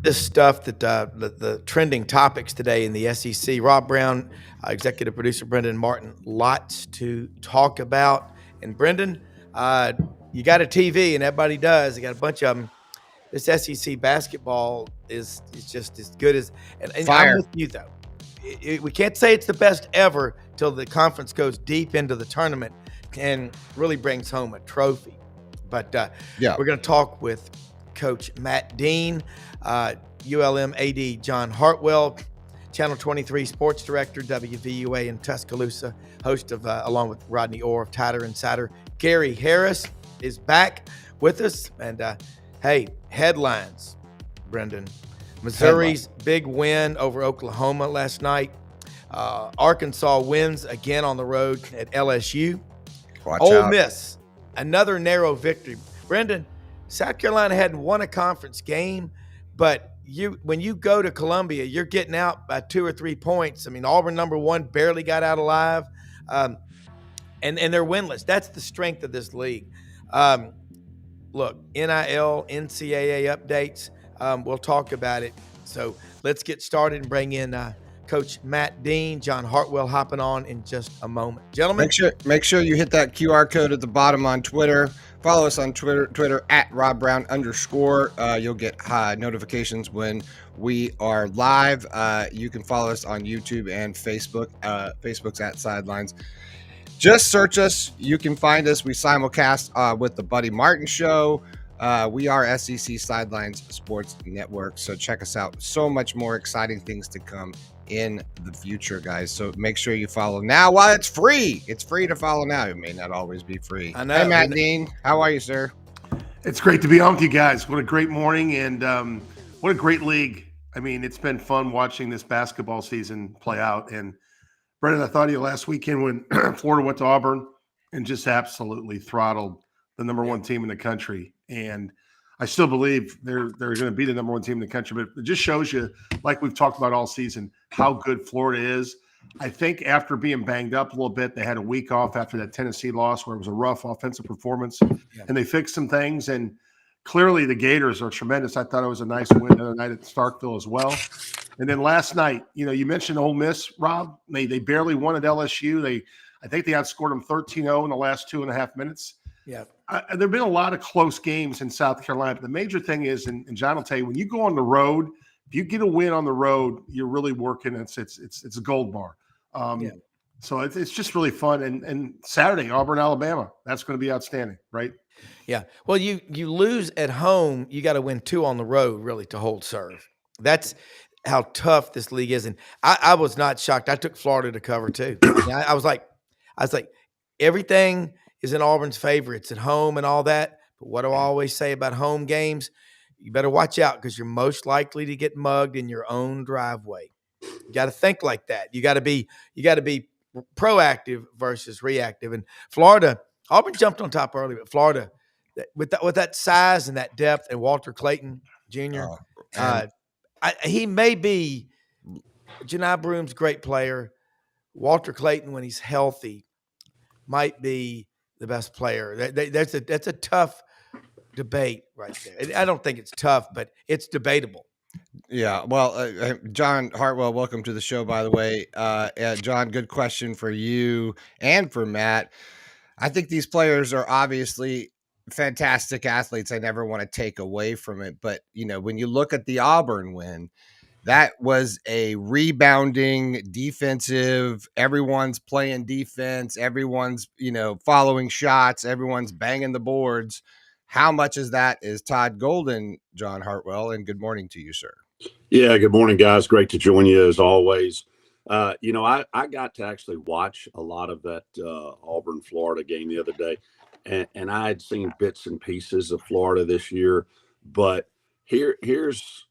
This stuff that the trending topics today in the SEC. Rob Browne, executive producer Brendan Martin, lots to talk about. And Brendan, uh, you got a TV, and everybody does. You got a bunch of them. This SEC basketball is just as good as. And I'm Fire. with you though. We can't say it's the best ever till the conference goes deep into the tournament and really brings home a trophy. But Yeah. we're going to talk with Coach Matt Dean, ULM AD John Hartwell, Channel 23 Sports Director, WVUA in Tuscaloosa, host of, along with Rodney Orr of Tider Insider. Gary Harris is back with us. And hey, headlines, Brendan. Missouri's big win over Oklahoma last night. Arkansas wins again on the road at LSU. Ole Miss, another narrow victory. Brendan, South Carolina hadn't won a conference game, but when you go to Columbia, you're getting out by 2 or 3 points. I mean, Auburn, number one, barely got out alive, and they're winless. That's the strength of this league. Look, NIL, NCAA updates. We'll talk about it. So let's get started and bring in Coach Matt Dean, John Hartwell hopping on in just a moment. Gentlemen. Make sure you hit that QR code at the bottom on Twitter. Follow us on Twitter at Rob Browne _. You'll get notifications when we are live. You can follow us on YouTube and Facebook. Facebook's at Sidelines. Just search us. You can find us. We simulcast with the Buddy Martin Show. We are SEC Sidelines Sports Network. So check us out. So much more exciting things to come in the future, guys. So make sure you follow now while it's free. It's free to follow now. It may not always be free. I know. Hey, Matt Dean. How are you, sir? It's great to be on with you guys. What a great morning, and what a great league. I mean, it's been fun watching this basketball season play out. And Brendan, I thought of you last weekend when Florida went to Auburn and just absolutely throttled the number one team in the country. And I still believe they're going to be the number one team in the country. But it just shows you, like we've talked about all season, how good Florida is. I think after being banged up a little bit, they had a week off after that Tennessee loss where it was a rough offensive performance. Yeah. And they fixed some things. And clearly the Gators are tremendous. I thought it was a nice win the other night at Starkville as well. And then last night, you mentioned Ole Miss, Rob. They barely won at LSU. I think they outscored them 13-0 in the last 2.5 minutes. Yeah. There have been a lot of close games in South Carolina. But the major thing is, and John will tell you, when you go on the road, if you get a win on the road, you're really working. It's a gold bar. So it's just really fun. And Saturday, Auburn, Alabama, that's going to be outstanding, right? Yeah. Well, you lose at home, you got to win 2 on the road really to hold serve. That's how tough this league is. And I was not shocked. I took Florida to cover too. I was like, everything is in Auburn's favor. It's at home and all that. But what do I always say about home games? You better watch out because you're most likely to get mugged in your own driveway. You got to think like that. You got to be proactive versus reactive. And Florida, Auburn jumped on top early, but Florida, with that size and that depth, and Walter Clayton Jr., he may be Janai Broom's great player. Walter Clayton, when he's healthy, might be the best player. That's a tough debate right there. I don't think it's tough, but it's debatable. Yeah. Well, John Hartwell, welcome to the show, by the way. John, good question for you and for Matt. I think these players are obviously fantastic athletes. I never want to take away from it. But, when you look at the Auburn win, that was a rebounding defensive. Everyone's playing defense. Everyone's, following shots. Everyone's banging the boards. How much is that is Todd Golden, John Hartwell? And good morning to you, sir. Yeah, good morning, guys. Great to join you as always. I got to actually watch a lot of that Auburn, Florida game the other day, and I had seen bits and pieces of Florida this year. But here's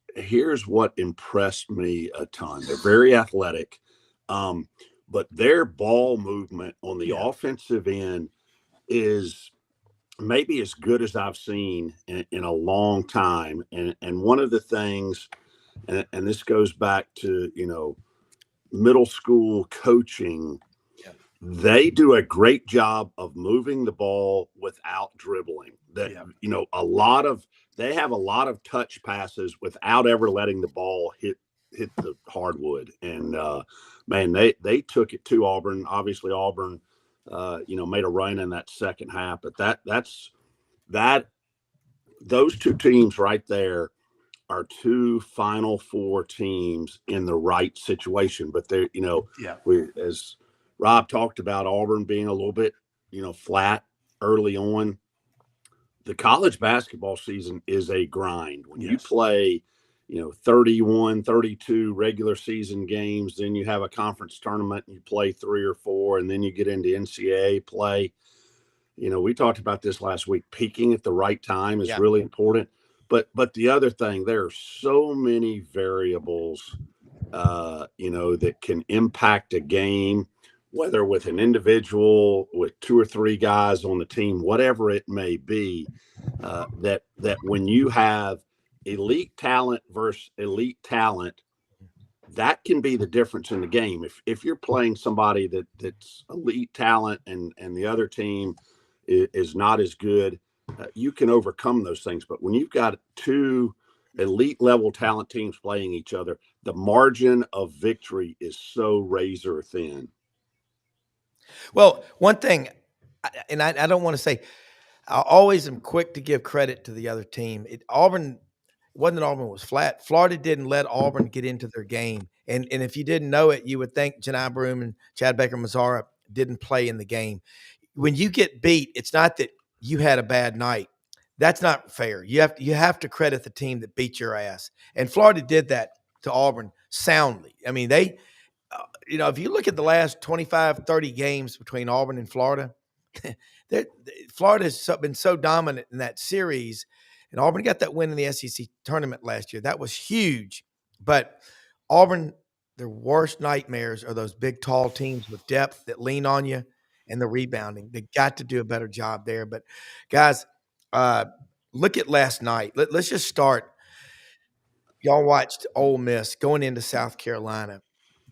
what impressed me a ton. They're very athletic, but their ball movement on the offensive end is maybe as good as I've seen in a long time. And one of the things, and this goes back to, middle school coaching, they do a great job of moving the ball without dribbling. That they have a lot of touch passes without ever letting the ball hit the hardwood. And man, they took it to Auburn. Obviously, Auburn, made a run in that second half. But those two teams right there are two Final Four teams in the right situation. But they're, as Rob talked about, Auburn being a little bit, flat early on. The college basketball season is a grind. When you play, 31, 32 regular season games, then you have a conference tournament and you play 3 or 4, and then you get into NCAA play. We talked about this last week. Peaking at the right time is really important. But the other thing, there are so many variables, that can impact a game, whether with an individual, with 2 or 3 guys on the team, whatever it may be, that when you have elite talent versus elite talent, that can be the difference in the game. If you're playing somebody that's elite talent and the other team is not as good, you can overcome those things. But when you've got 2 elite level talent teams playing each other, the margin of victory is so razor thin. Well, one thing, and I don't want to say, I always am quick to give credit to the other team. Auburn was flat. Florida didn't let Auburn get into their game. And if you didn't know it, you would think Janai Broome and Chad Baker-Mazara didn't play in the game. When you get beat, it's not that you had a bad night. That's not fair. You have to credit the team that beat your ass. And Florida did that to Auburn soundly. I mean, they if you look at the last 25, 30 games between Auburn and Florida, Florida has been so dominant in that series, and Auburn got that win in the SEC tournament last year. That was huge. But Auburn, their worst nightmares are those big, tall teams with depth that lean on you and the rebounding. They got to do a better job there. But, guys, look at last night. Let's just start. Y'all watched Ole Miss going into South Carolina.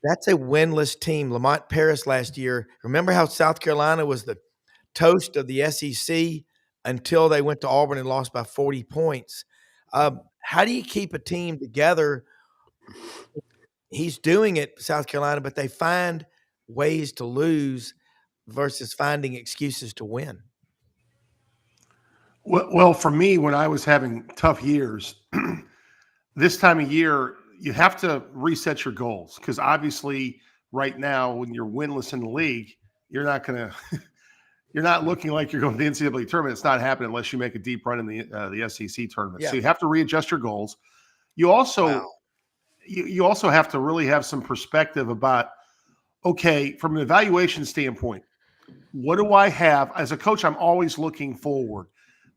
That's a winless team. Lamont Paris last year. Remember how South Carolina was the toast of the SEC until they went to Auburn and lost by 40 points. How do you keep a team together? He's doing it, South Carolina, but they find ways to lose versus finding excuses to win. Well, for me, when I was having tough years, this time of year, you have to reset your goals, because obviously right now when you're winless in the league, you're not looking like you're going to the NCAA tournament. It's not happening unless you make a deep run in the SEC tournament. Yeah. So you have to readjust your goals. You also you also have to really have some perspective about, okay, from an evaluation standpoint, what do I have? As a coach, I'm always looking forward.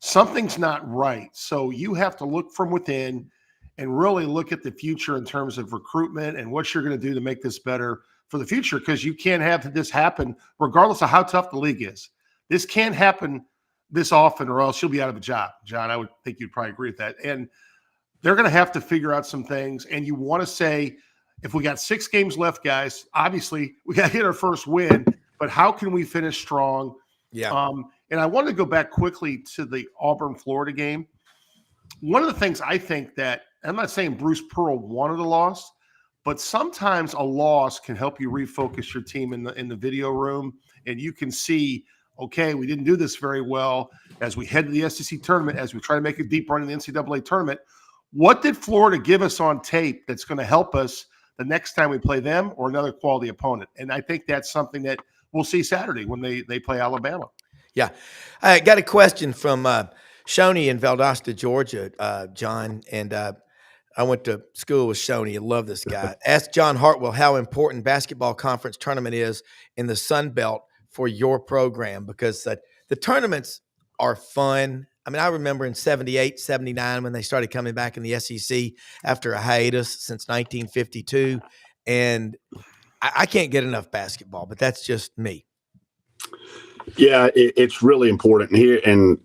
Something's not right. So you have to look from within and really look at the future in terms of recruitment and what you're going to do to make this better for the future, because you can't have this happen regardless of how tough the league is. This can't happen this often or else you'll be out of a job. John, I would think you'd probably agree with that. And they're going to have to figure out some things. And you want to say, if we got 6 games left, guys, obviously we got to hit our first win, but how can we finish strong? Yeah. And I wanted to go back quickly to the Auburn-Florida game. One of the things I think that, I'm not saying Bruce Pearl wanted a loss, but sometimes a loss can help you refocus your team in the video room, and you can see, okay, we didn't do this very well as we head to the SEC tournament, as we try to make a deep run in the NCAA tournament. What did Florida give us on tape that's going to help us the next time we play them or another quality opponent? And I think that's something that we'll see Saturday when they play Alabama. Yeah. I got a question from Shoney in Valdosta, Georgia, John, and I went to school with Shoney. I love this guy. Ask John Hartwell how important basketball conference tournament is in the Sun Belt for your program, because the tournaments are fun. I mean, I remember in 78, 79 when they started coming back in the SEC after a hiatus since 1952, and I can't get enough basketball, but that's just me. Yeah, it's really important here. And,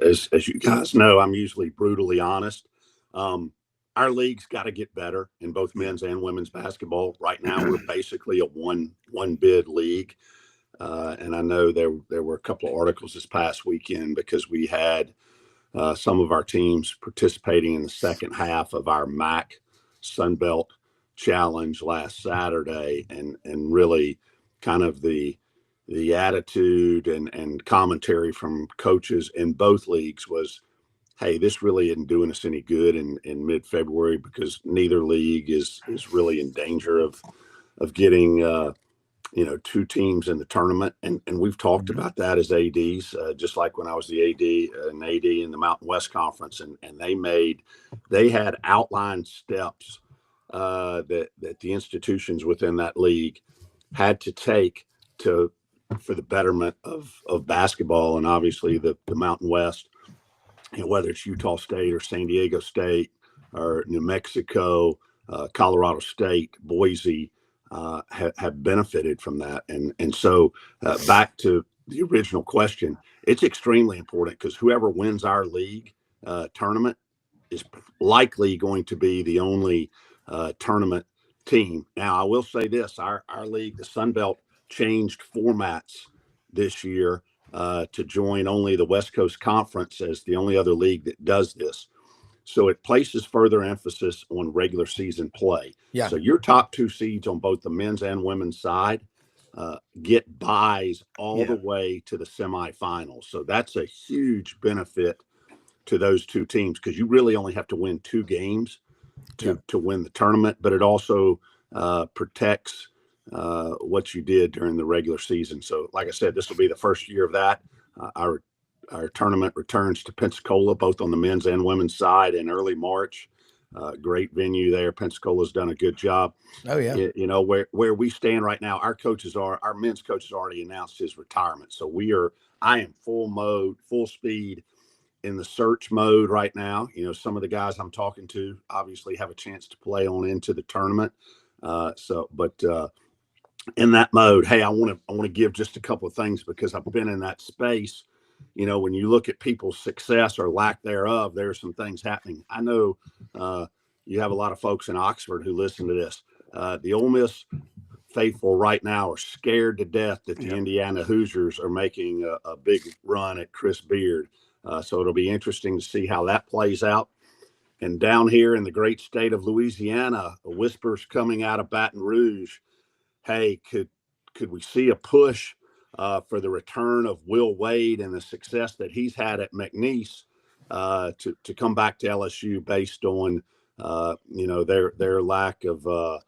as you guys know, I'm usually brutally honest. Our league's got to get better in both men's and women's basketball. Right now, we're basically a one bid league. And I know there were a couple of articles this past weekend because we had some of our teams participating in the second half of our MAC Sunbelt Challenge last Saturday, and really kind of the attitude and commentary from coaches in both leagues was, hey, this really isn't doing us any good in mid-February, because neither league is really in danger of getting two teams in the tournament. And we've talked about that as ADs, just like when I was the AD in the Mountain West Conference, and they had outlined steps that the institutions within that league had to take for the betterment of basketball. And obviously the Mountain West, whether it's Utah State or San Diego State or New Mexico, Colorado State, Boise, have benefited from that. And so back to the original question, it's extremely important, because whoever wins our league tournament is likely going to be the only tournament team. Now, I will say this, our league, the Sun Belt, changed formats this year to join only the West Coast Conference as the only other league that does this. So it places further emphasis on regular season play. Yeah. So your top two seeds on both the men's and women's side get buys all the way to the semifinals. So that's a huge benefit to those two teams, because you really only have to win 2 games to win the tournament, but it also protects what you did during the regular season. So like I said, this will be the first year of that. Our tournament returns to Pensacola, both on the men's and women's side, in early March. Great venue there. Pensacola's done a good job. Oh yeah. Where we stand right now, our men's coach has already announced his retirement. So I am full speed in the search mode right now. Some of the guys I'm talking to obviously have a chance to play on into the tournament. In that mode, hey, I want to give just a couple of things, because I've been in that space. When you look at people's success or lack thereof, there's some things happening. I know you have a lot of folks in Oxford who listen to this. The Ole Miss faithful right now are scared to death that the Indiana Hoosiers are making a big run at Chris Beard. So it'll be interesting to see how that plays out. And down here in the great state of Louisiana, whispers coming out of Baton Rouge, hey, could we see a push for the return of Will Wade and the success that he's had at McNeese to come back to LSU based on their lack of a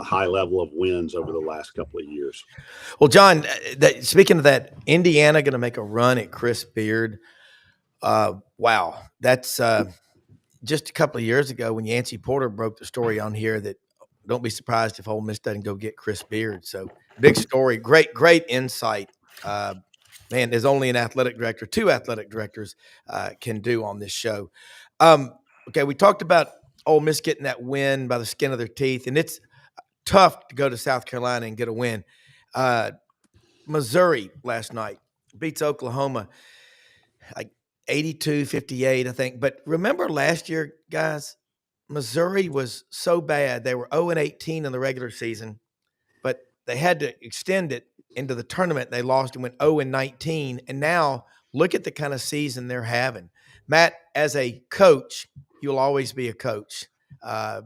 high level of wins over the last couple of years. Well, John, speaking of that, Indiana going to make a run at Chris Beard. Wow, that's just a couple of years ago when Yancey Porter broke the story on here that don't be surprised if Ole Miss doesn't go get Chris Beard. So big story, great insight. Man, there's only two athletic directors can do on this show. Okay, we talked about Ole Miss getting that win by the skin of their teeth, and it's tough to go to South Carolina and get a win. Missouri last night beats Oklahoma like 82-58, I think. But remember last year, guys, Missouri was so bad. They were 0-18 in the regular season, but they had to extend it into the tournament. They lost and went 0-19. And now look at the kind of season they're having. Matt, as a coach, you'll always be a coach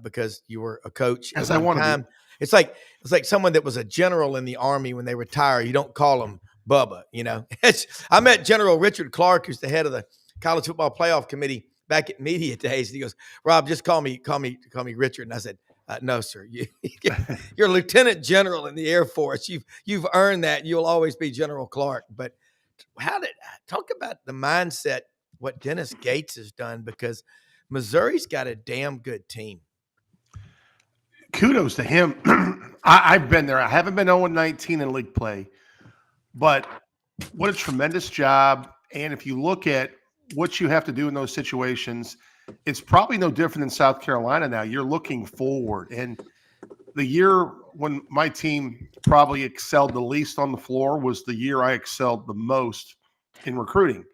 because you were a coach. As I want to be. It's like someone that was a general in the Army when they retire. You don't call them Bubba, I met General Richard Clark, who's the head of the College Football Playoff Committee back at media days. And he goes, Rob, just call me Richard. And I said, no, sir. You're a lieutenant general in the Air Force. You've earned that. You'll always be General Clark. But talk about the mindset, what Dennis Gates has done, because Missouri's got a damn good team. Kudos to him. I've been there. I haven't been 0-19 in league play, but what a tremendous job. And if you look at what you have to do in those situations, it's probably no different than South Carolina now. You're looking forward. And the year when my team probably excelled the least on the floor was the year I excelled the most in recruiting.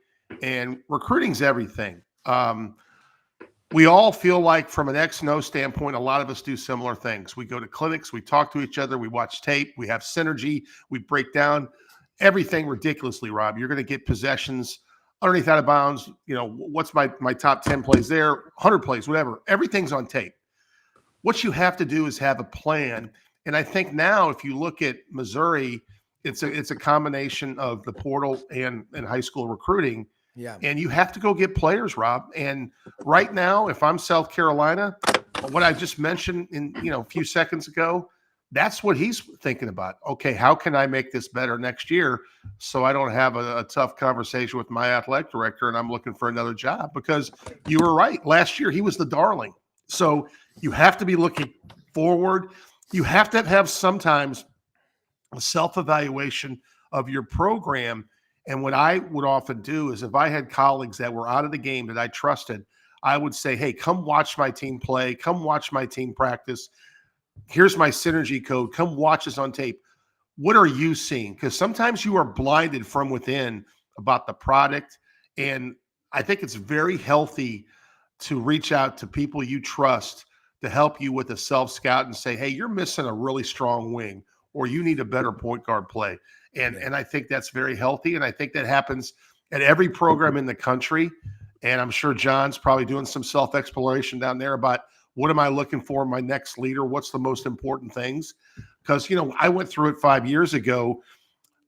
And recruiting's everything. We all feel like, from an X&O standpoint, a lot of us do similar things. We go to clinics, we talk to each other, we watch tape, we have synergy, we break down. everything ridiculously, Rob. You're going to get possessions underneath out of bounds. What's my top 10 plays there, 100 plays, whatever. Everything's on tape. What you have to do is have a plan. And I think now if you look at Missouri, it's a combination of the portal and high school recruiting. Yeah. And you have to go get players, Rob. And right now, if I'm South Carolina, what I just mentioned a few seconds ago, that's what he's thinking about. Okay, how can I make this better next year so I don't have a tough conversation with my athletic director and I'm looking for another job? Because you were right. Last year, he was the darling. So you have to be looking forward. You have to have sometimes a self-evaluation of your program. And what I would often do is if I had colleagues that were out of the game that I trusted, I would say, hey, come watch my team play. Come watch my team practice. Here's my synergy code. Come watch us on tape. What are you seeing? Because sometimes you are blinded from within about the product. And I think it's very healthy to reach out to people you trust to help you with a self-scout and say, hey, you're missing a really strong wing, or you need a better point guard play. And I think that's very healthy. And I think that happens at every program in the country. And I'm sure John's probably doing some self-exploration down there about what am I looking for in my next leader? What's the most important things? Because, I went through it 5 years ago.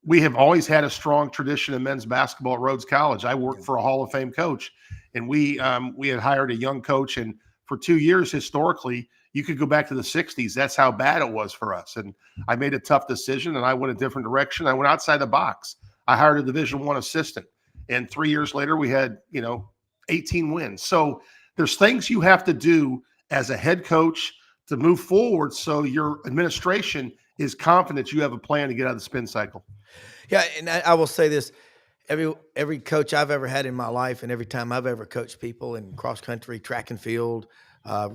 We have always had a strong tradition in men's basketball at Rhodes College. I worked for a Hall of Fame coach, and we had hired a young coach. And for 2 years, historically, you could go back to the 60s. That's how bad it was for us. And I made a tough decision, and I went a different direction. I went outside the box. I hired a Division I assistant. And 3 years later, we had, 18 wins. So there's things you have to do as a head coach to move forward so your administration is confident you have a plan to get out of the spin cycle. Yeah, and I will say this. Every coach I've ever had in my life and every time I've ever coached people in cross-country, track and field,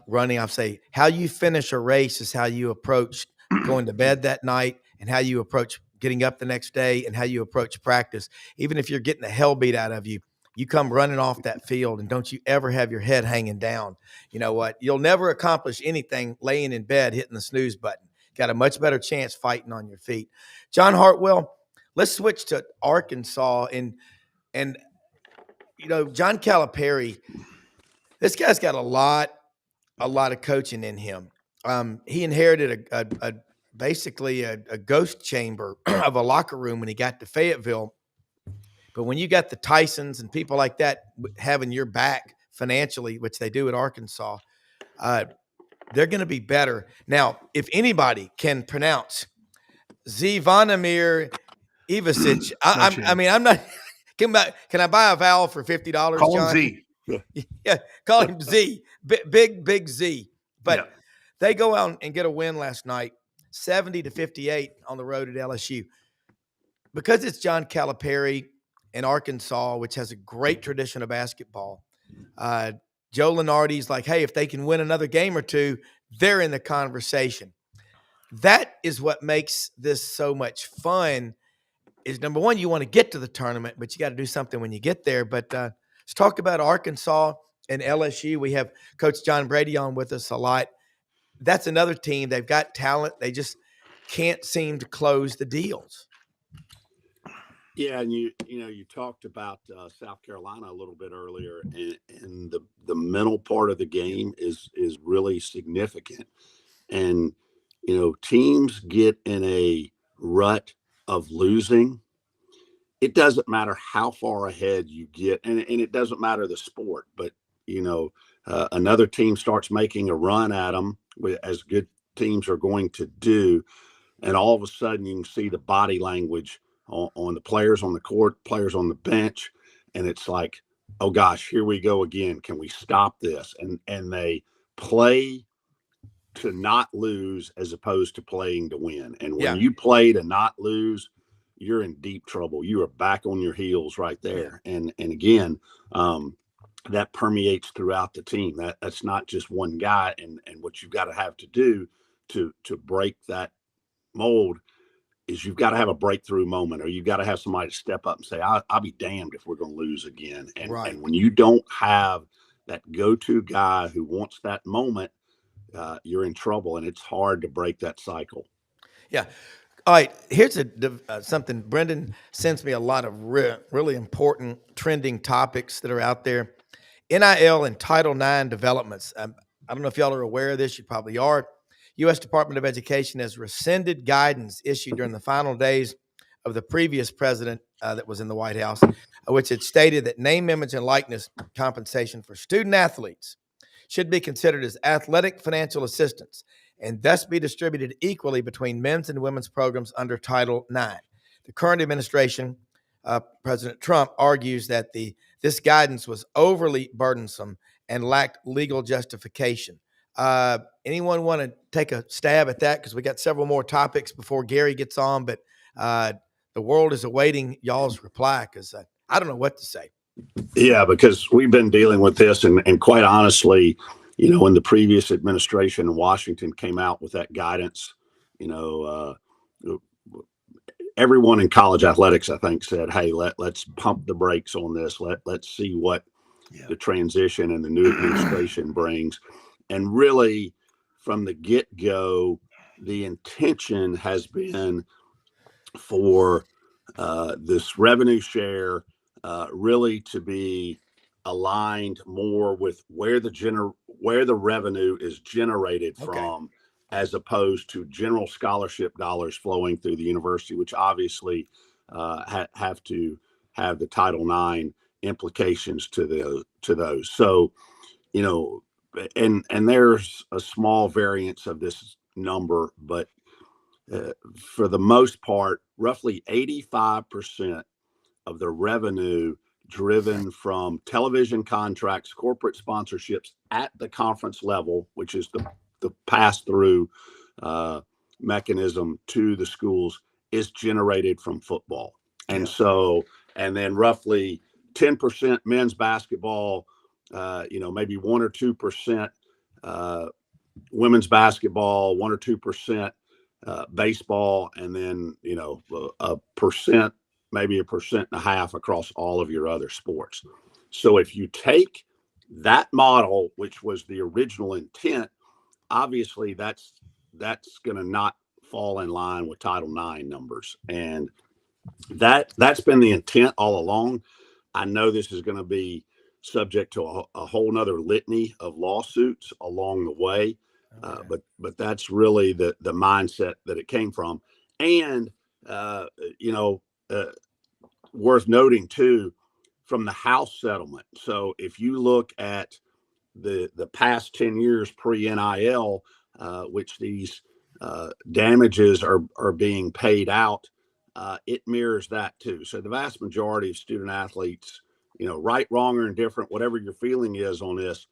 running, I'll say how you finish a race is how you approach going to bed that night and how you approach getting up the next day and how you approach practice. Even if you're getting the hell beat out of you, you come running off that field and don't you ever have your head hanging down. You know what? You'll never accomplish anything laying in bed hitting the snooze button. Got a much better chance fighting on your feet. John Hartwell, let's switch to Arkansas. And John Calipari, this guy's got a lot of coaching in him. He inherited basically a ghost chamber of a locker room when he got to Fayetteville. But when you got the Tysons and people like that having your back financially, which they do at Arkansas, they're going to be better. Now, if anybody can pronounce Zvonimir Ivisic, I'm not. Can I buy a vowel for $50? Call John? him Z. Yeah, call him Z. Big Z. But they go out and get a win last night, 70-58 on the road at LSU. Because it's John Calipari in Arkansas, which has a great tradition of basketball. Joe Lunardi's like, hey, if they can win another game or two, they're in the conversation. That is what makes this so much fun is, number one, you want to get to the tournament, but you got to do something when you get there. But let's talk about Arkansas and LSU. We have Coach John Brady on with us a lot. That's another team. They've got talent. They just can't seem to close the deals. Yeah, and you talked about South Carolina a little bit earlier, and the mental part of the game is really significant. And teams get in a rut of losing. It doesn't matter how far ahead you get, and it doesn't matter the sport. But another team starts making a run at them, as good teams are going to do, and all of a sudden you can see the body language on the players on the court, players on the bench. And it's like, oh gosh, here we go again. Can we stop this? And they play to not lose as opposed to playing to win. And when you play to not lose, you're in deep trouble. You are back on your heels right there. And again, that permeates throughout the team. That's not just one guy. And what you've got to have to do to break that mold is you've got to have a breakthrough moment, or you've got to have somebody step up and say, I'll be damned if we're going to lose again. And when you don't have that go-to guy who wants that moment, you're in trouble, and it's hard to break that cycle. Yeah. All right, here's something. Brendan sends me a lot of really important trending topics that are out there. NIL and Title IX developments. I don't know if y'all are aware of this. You probably are. U.S. Department of Education has rescinded guidance issued during the final days of the previous president that was in the White House, which had stated that name, image, and likeness compensation for student athletes should be considered as athletic financial assistance and thus be distributed equally between men's and women's programs under Title IX. The current administration, President Trump, argues that this guidance was overly burdensome and lacked legal justification. Anyone want to take a stab at that? Because we got several more topics before Gary gets on, but the world is awaiting y'all's reply because I don't know what to say. Yeah, because we've been dealing with this, and quite honestly, when the previous administration in Washington came out with that guidance, everyone in college athletics, I think, said, "Hey, let's pump the brakes on this. Let's see what the transition and the new administration brings." And really, from the get-go, the intention has been for this revenue share really to be aligned more with where the revenue is generated from, as opposed to general scholarship dollars flowing through the university, which obviously have to have the Title IX implications to those. So, and there's a small variance of this number, but for the most part, roughly 85% of the revenue driven from television contracts, corporate sponsorships at the conference level, which is the pass-through mechanism to the schools, is generated from football. And so, and then roughly 10% men's basketball, maybe 1 or 2% women's basketball, 1 or 2% baseball, and then, a percent, maybe 1.5% across all of your other sports. So if you take that model, which was the original intent, obviously that's going to not fall in line with Title IX numbers. And that's been the intent all along. I know this is going to be subject to a whole nother litany of lawsuits along the way. But that's really the mindset that it came from. And, worth noting too, from the House settlement. So if you look at the past 10 years pre-NIL, which these damages are being paid out, it mirrors that too. So the vast majority of student athletes, right, wrong, or indifferent, whatever your feeling is on this,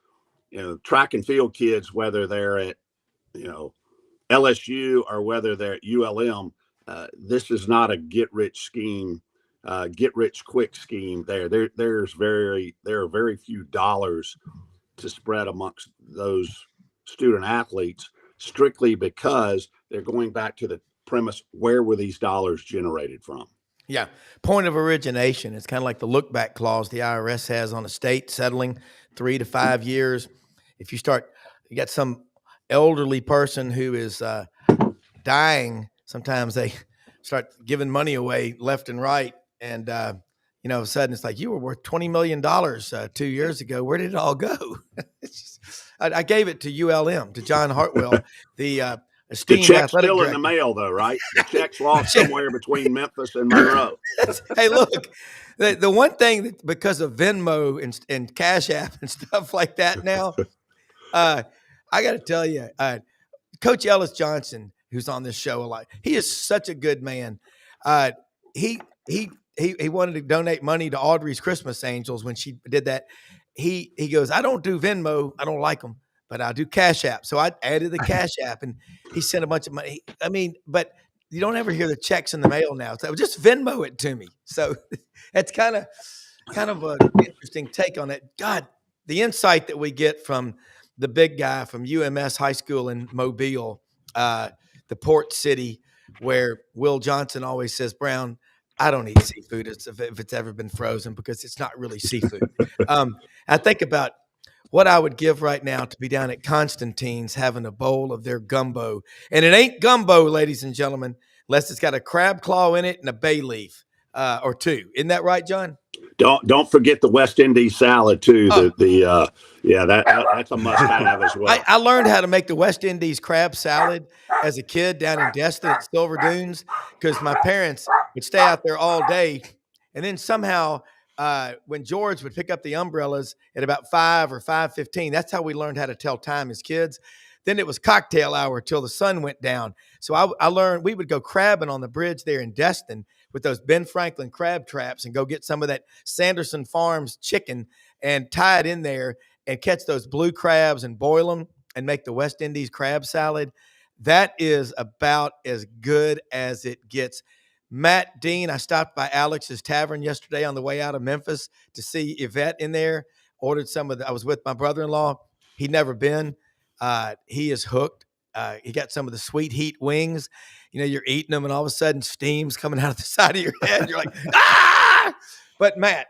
track and field kids, whether they're at, LSU or whether they're at ULM, this is not a get rich quick scheme. There are very few dollars to spread amongst those student athletes, strictly because they're going back to the premise, where were these dollars generated from? Yeah. Point of origination. It's kind of like the look back clause the IRS has on a state settling 3 to 5 years. If you got some elderly person who is dying, sometimes they start giving money away left and right. And, all of a sudden it's like, you were worth $20 million 2 years ago. Where did it all go? I gave it to ULM, to John Hartwell, the esteemed check's athletic still director. in the mail, though, right? The check's lost somewhere between Memphis and Monroe. Hey, look, the one thing that, because of Venmo and Cash App and stuff like that now, I got to tell you, Coach Ellis Johnson, who's on this show a lot, he is such a good man. He wanted to donate money to Audrey's Christmas Angels when she did that. He goes, I don't do Venmo, I don't like them, but I do Cash App. So I added the Cash App, and he sent a bunch of money. I mean, but you don't ever hear the checks in the mail now. So just Venmo it to me. So it's kind of an interesting take on it. God, the insight that we get from the big guy from UMS High School in Mobile, the port city, where Will Johnson always says, Brown, I don't eat seafood if it's ever been frozen, because it's not really seafood. I think about what I would give right now to be down at Constantine's having a bowl of their gumbo. And it ain't gumbo, ladies and gentlemen. unless it's got a crab claw in it and a bay leaf or two. Isn't that right, John? Don't forget the West Indies salad too. Oh. That's a must have as well. I learned how to make the West Indies crab salad as a kid down in Destin at Silver Dunes because my parents would stay out there all day. And then somehow when George would pick up the umbrellas at about 5 or 5:15, that's how we learned how to tell time as kids. Then it was cocktail hour till the sun went down. So I learned we would go crabbing on the bridge there in Destin with those Ben Franklin crab traps and go get some of that Sanderson Farms chicken and tie it in there and catch those blue crabs and boil them and make the West Indies crab salad. That is about as good as it gets. Matt Dean, I stopped by Alex's Tavern yesterday on the way out of Memphis to see Yvette in there. Ordered I was with my brother-in-law. He'd never been. He is hooked. He got some of the sweet heat wings. You know, you're eating them and all of a sudden steam's coming out of the side of your head. You're like, ah! But Matt,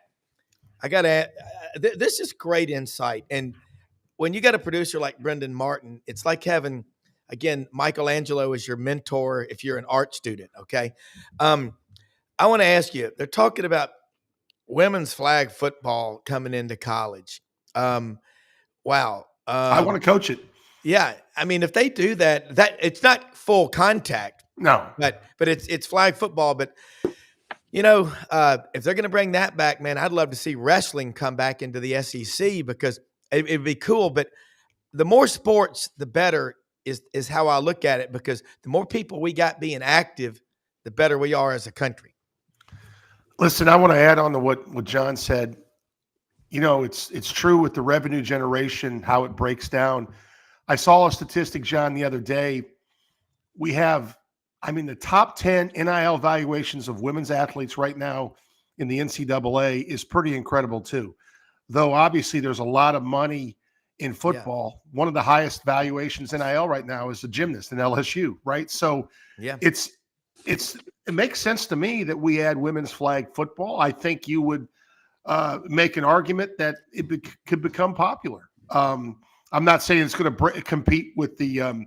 I got to add, this is great insight. And when you got a producer like Brendan Martin, it's like having, again, Michelangelo is your mentor if you're an art student, okay? I want to ask you, they're talking about women's flag football coming into college. Wow. I want to coach it. Yeah, I mean, if they do that it's not full contact. No, but it's flag football. But you know, if they're going to bring that back, man, I'd love to see wrestling come back into the SEC because it'd be cool. But the more sports, the better is how I look at it. Because the more people we got being active, the better we are as a country. Listen, I want to add on to what John said. You know, it's true with the revenue generation, how it breaks down. I saw a statistic, John, the other day. We have, the top 10 NIL valuations of women's athletes right now in the NCAA is pretty incredible too. Though obviously there's a lot of money in football. Yeah. One of the highest valuations NIL right now is a gymnast in LSU, right? So yeah, it makes sense to me that we add women's flag football. I think you would make an argument that it could become popular. I'm not saying it's going to compete with the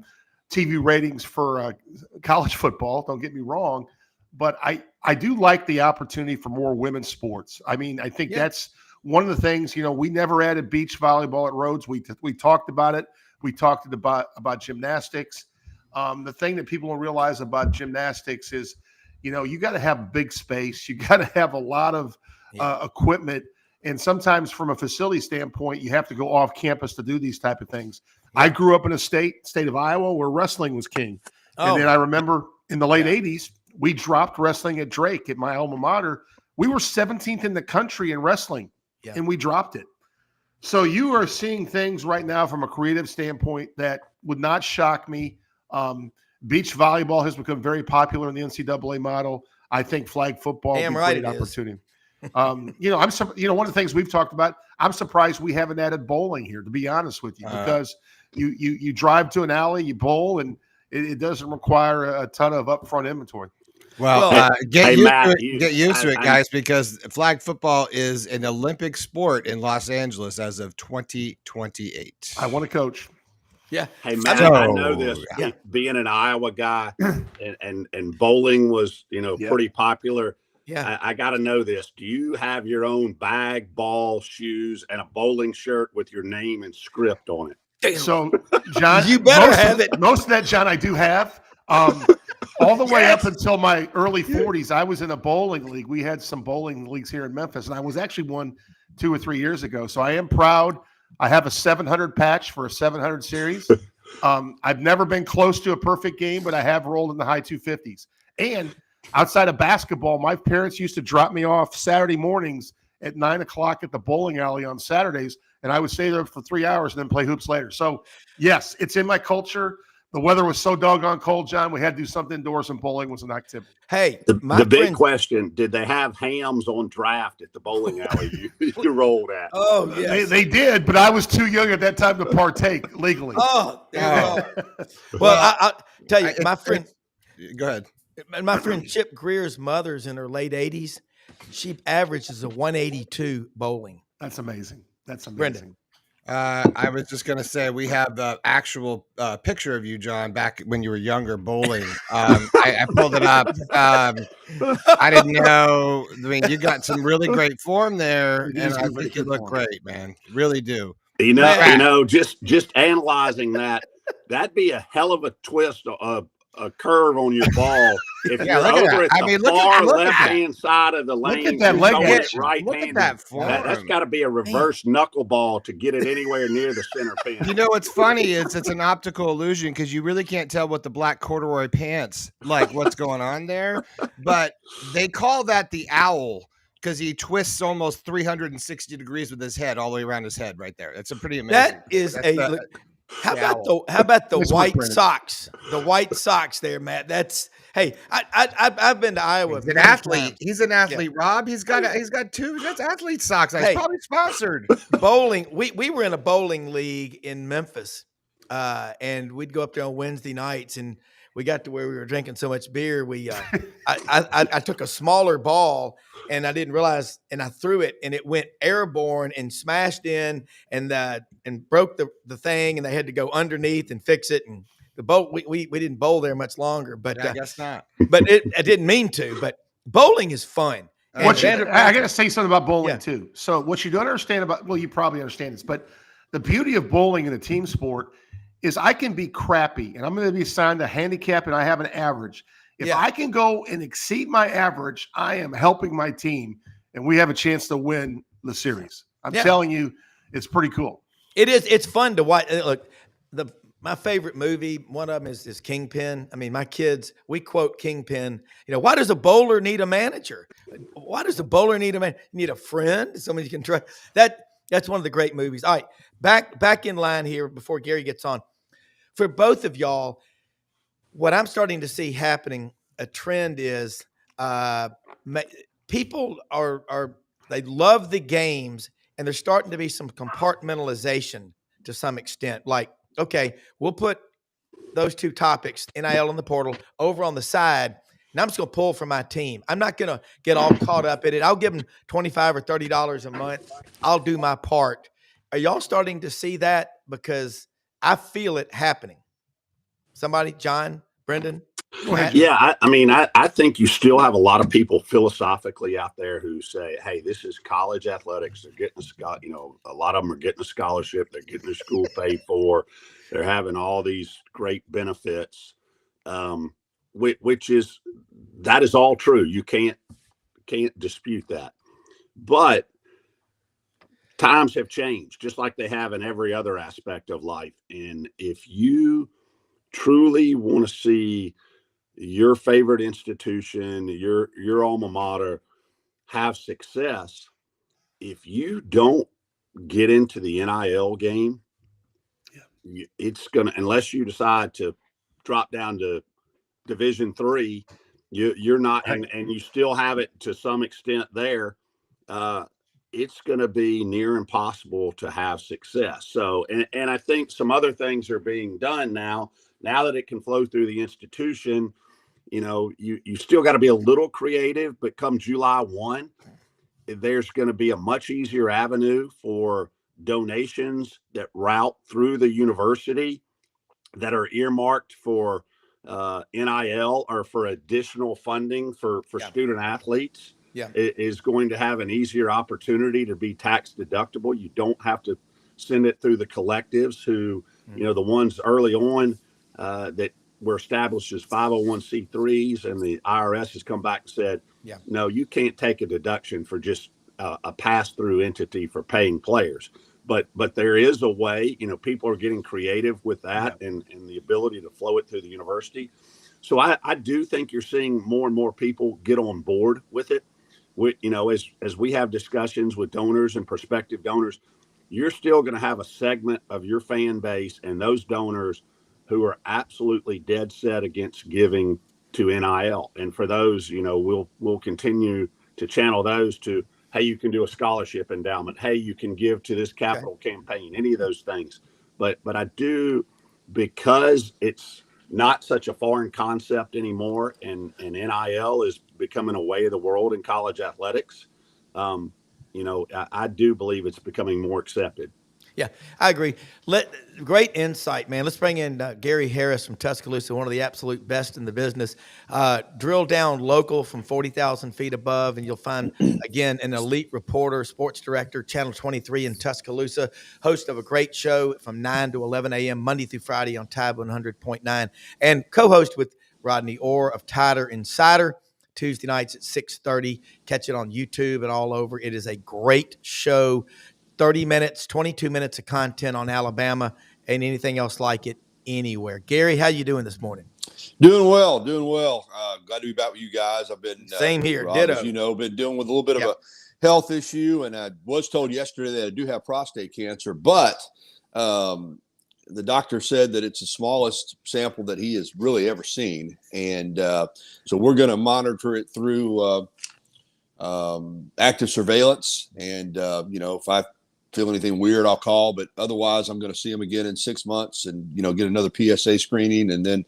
TV ratings for college football. Don't get me wrong, but I do like the opportunity for more women's sports. I think that's one of the things. You know, we never added beach volleyball at Rhodes. We talked about it. We talked about gymnastics. The thing that people don't realize about gymnastics is, you know, you got to have big space. You got to have a lot of equipment. And sometimes from a facility standpoint, you have to go off campus to do these type of things. Yeah. I grew up in a state of Iowa where wrestling was king. Oh. And then I remember in the late 80s, we dropped wrestling at Drake at my alma mater. We were 17th in the country in wrestling, and we dropped it. So you are seeing things right now from a creative standpoint that would not shock me. Beach volleyball has become very popular in the NCAA model. I think flag football would be a great opportunity. One of the things we've talked about, I'm surprised we haven't added bowling here, to be honest with you, because you drive to an alley, you bowl, and it doesn't require a ton of upfront inventory. Well, get used to it, guys, because flag football is an Olympic sport in Los Angeles as of 2028. I want to coach. Yeah. Hey, Matt, I know this. Yeah. Being an Iowa guy and bowling was, pretty popular. Yeah, I got to know this. Do you have your own bag, ball, shoes, and a bowling shirt with your name and script on it? Damn. So, John, you better have it. Most of that, John, I do have. All the way up until my early 40s, I was in a bowling league. We had some bowling leagues here in Memphis, and I was actually one 2 or 3 years ago. So I am proud. I have a 700 patch for a 700 series. I've never been close to a perfect game, but I have rolled in the high 250s. And outside of basketball, my parents used to drop me off Saturday mornings at 9:00 at the bowling alley on Saturdays, and I would stay there for 3 hours and then play hoops later. So, yes, it's in my culture. The weather was so doggone cold, John, we had to do something indoors, and bowling was an activity. Hey, the big question, did they have hams on draft at the bowling alley you rolled at? Oh, yes. They did, but I was too young at that time to partake legally. Well, I'll tell you, my friend – go ahead. My friend Chip Greer's mother's in her late 80s. She averages a 182 bowling. That's amazing. Brendan. I was just going to say we have the actual picture of you, John, back when you were younger bowling. I pulled it up. I didn't know. I mean, you got some really great form there, It and is I really think you good look form. great, man. Really do. Just analyzing that'd be a hell of a twist, a curve on your ball if Yeah, you're look at over that. at I the mean, far look at that. left-hand side of the Look at lane. that You're leg throwing it action. Look at right-handed. that form. That's got to be a reverse knuckleball to get it anywhere near the center pin. You know what's funny is it's an optical illusion because you really can't tell what the black corduroy pants, like what's going on there. But they call that the owl because he twists almost 360 degrees with his head all the way around his head right there. It's a pretty amazing. That is That's look. How the about owl. how about the Nice work, white Brendan. socks? The white socks there, Matt. That's I've been to Iowa. He's an many athlete. times. He's an athlete, Rob. He's got two. That's athlete socks. He's Hey. probably sponsored. Bowling. We were in a bowling league in Memphis, and we'd go up there on Wednesday nights, and we got to where we were drinking so much beer. I took a smaller ball, and I didn't realize, and I threw it, and it went airborne and smashed in, and broke the thing, and they had to go underneath and fix it. And the bowl, we didn't bowl there much longer, but I guess not. but I didn't mean to. But bowling is fun. And I got to say something about bowling Yeah. too. So what you don't understand about, well, you probably understand this, but the beauty of bowling in a team sport is I can be crappy and I'm going to be assigned a handicap and I have an average. If I can go and exceed my average, I am helping my team and we have a chance to win the series. I'm telling you, it's pretty cool. It is. It's fun to watch. Look, my favorite movie, one of them is Kingpin. I mean, my kids, we quote Kingpin. You know, why does a bowler need a manager? Why does a bowler need a man? You need a friend, somebody you can trust. That's one of the great movies. All right, back in line here before Gary gets on. For both of y'all, what I'm starting to see happening, a trend is people are they love the games, and there's starting to be some compartmentalization to some extent. Like, okay, we'll put those two topics, NIL and the portal, over on the side, and I'm just going to pull for my team. I'm not going to get all caught up in it. I'll give them $25 or $30 a month. I'll do my part. Are y'all starting to see that? Because I feel it happening. Somebody, John, Brendan? Yeah, I think you still have a lot of people philosophically out there who say, "Hey, this is college athletics. They're getting a lot of them are getting a scholarship. They're getting their school paid for. They're having all these great benefits." Which is all true. You can't dispute that. But times have changed, just like they have in every other aspect of life. And if you truly want to see your favorite institution, your alma mater have success, if you don't get into the NIL game, it's gonna, unless you decide to drop down to Division III, you're not, and you still have it to some extent there. It's going to be near impossible to have success. So, and I think some other things are being done now that it can flow through the institution. You know, you still got to be a little creative, but come July 1, there's going to be a much easier avenue for donations that route through the university that are earmarked for NIL or for additional funding for student athletes. It is going to have an easier opportunity to be tax deductible. You don't have to send it through the collectives who, the ones early on that were established as 501c3s, and the IRS has come back and said, no, you can't take a deduction for just a pass-through entity for paying players. But there is a way, people are getting creative with that and the ability to flow it through the university. So I do think you're seeing more and more people get on board with it. As we have discussions with donors and prospective donors, you're still going to have a segment of your fan base and those donors who are absolutely dead set against giving to NIL. And for those, we'll continue to channel those to, hey, you can do a scholarship endowment. Hey, you can give to this capital campaign, any of those things. But I do, because it's not such a foreign concept anymore, and NIL is becoming a way of the world in college athletics. I do believe it's becoming more accepted. Yeah, I agree. Great insight, man. Let's bring in Gary Harris from Tuscaloosa, one of the absolute best in the business. Drill down local from 40,000 feet above, and you'll find, again, an elite reporter, sports director, Channel 23 in Tuscaloosa, host of a great show from 9 to 11 a.m. Monday through Friday on Tab 100.9, and co-host with Rodney Orr of Tider Insider. Tuesday nights at 6:30. Catch it on YouTube and all over. It is a great show. 30 minutes, 22 minutes of content on Alabama and anything else like it anywhere. Gary, how you doing this morning? Doing well. Glad to be back with you guys. I've been same here, Rob, ditto. As you know, been dealing with a little bit of a health issue, and I was told yesterday that I do have prostate cancer, but the doctor said that it's the smallest sample that he has really ever seen, and so we're going to monitor it through active surveillance, and if I feel anything weird, I'll call, but otherwise I'm going to see him again in 6 months and, get another PSA screening and then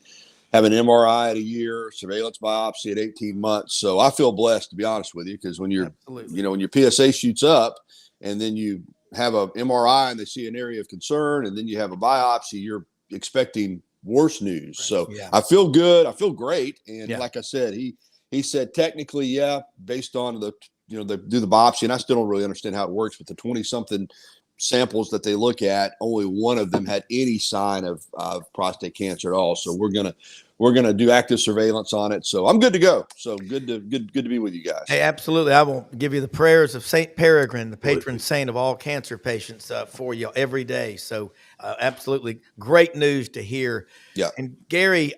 have an MRI at a year, surveillance biopsy at 18 months. So I feel blessed, to be honest with you, because when you're, when your PSA shoots up and then you have a MRI and they see an area of concern and then you have a biopsy, you're expecting worse news. So I feel good. I feel great. And like I said, he said technically, based on the, they do the biopsy, and I still don't really understand how it works, but the 20-something samples that they look at, only one of them had any sign of prostate cancer at all. So we're gonna do active surveillance on it. So I'm good to go. So good to be with you guys. Hey, absolutely. I will give you the prayers of Saint Peregrine, the patron saint of all cancer patients, for you every day. So absolutely great news to hear. Yeah. And Gary,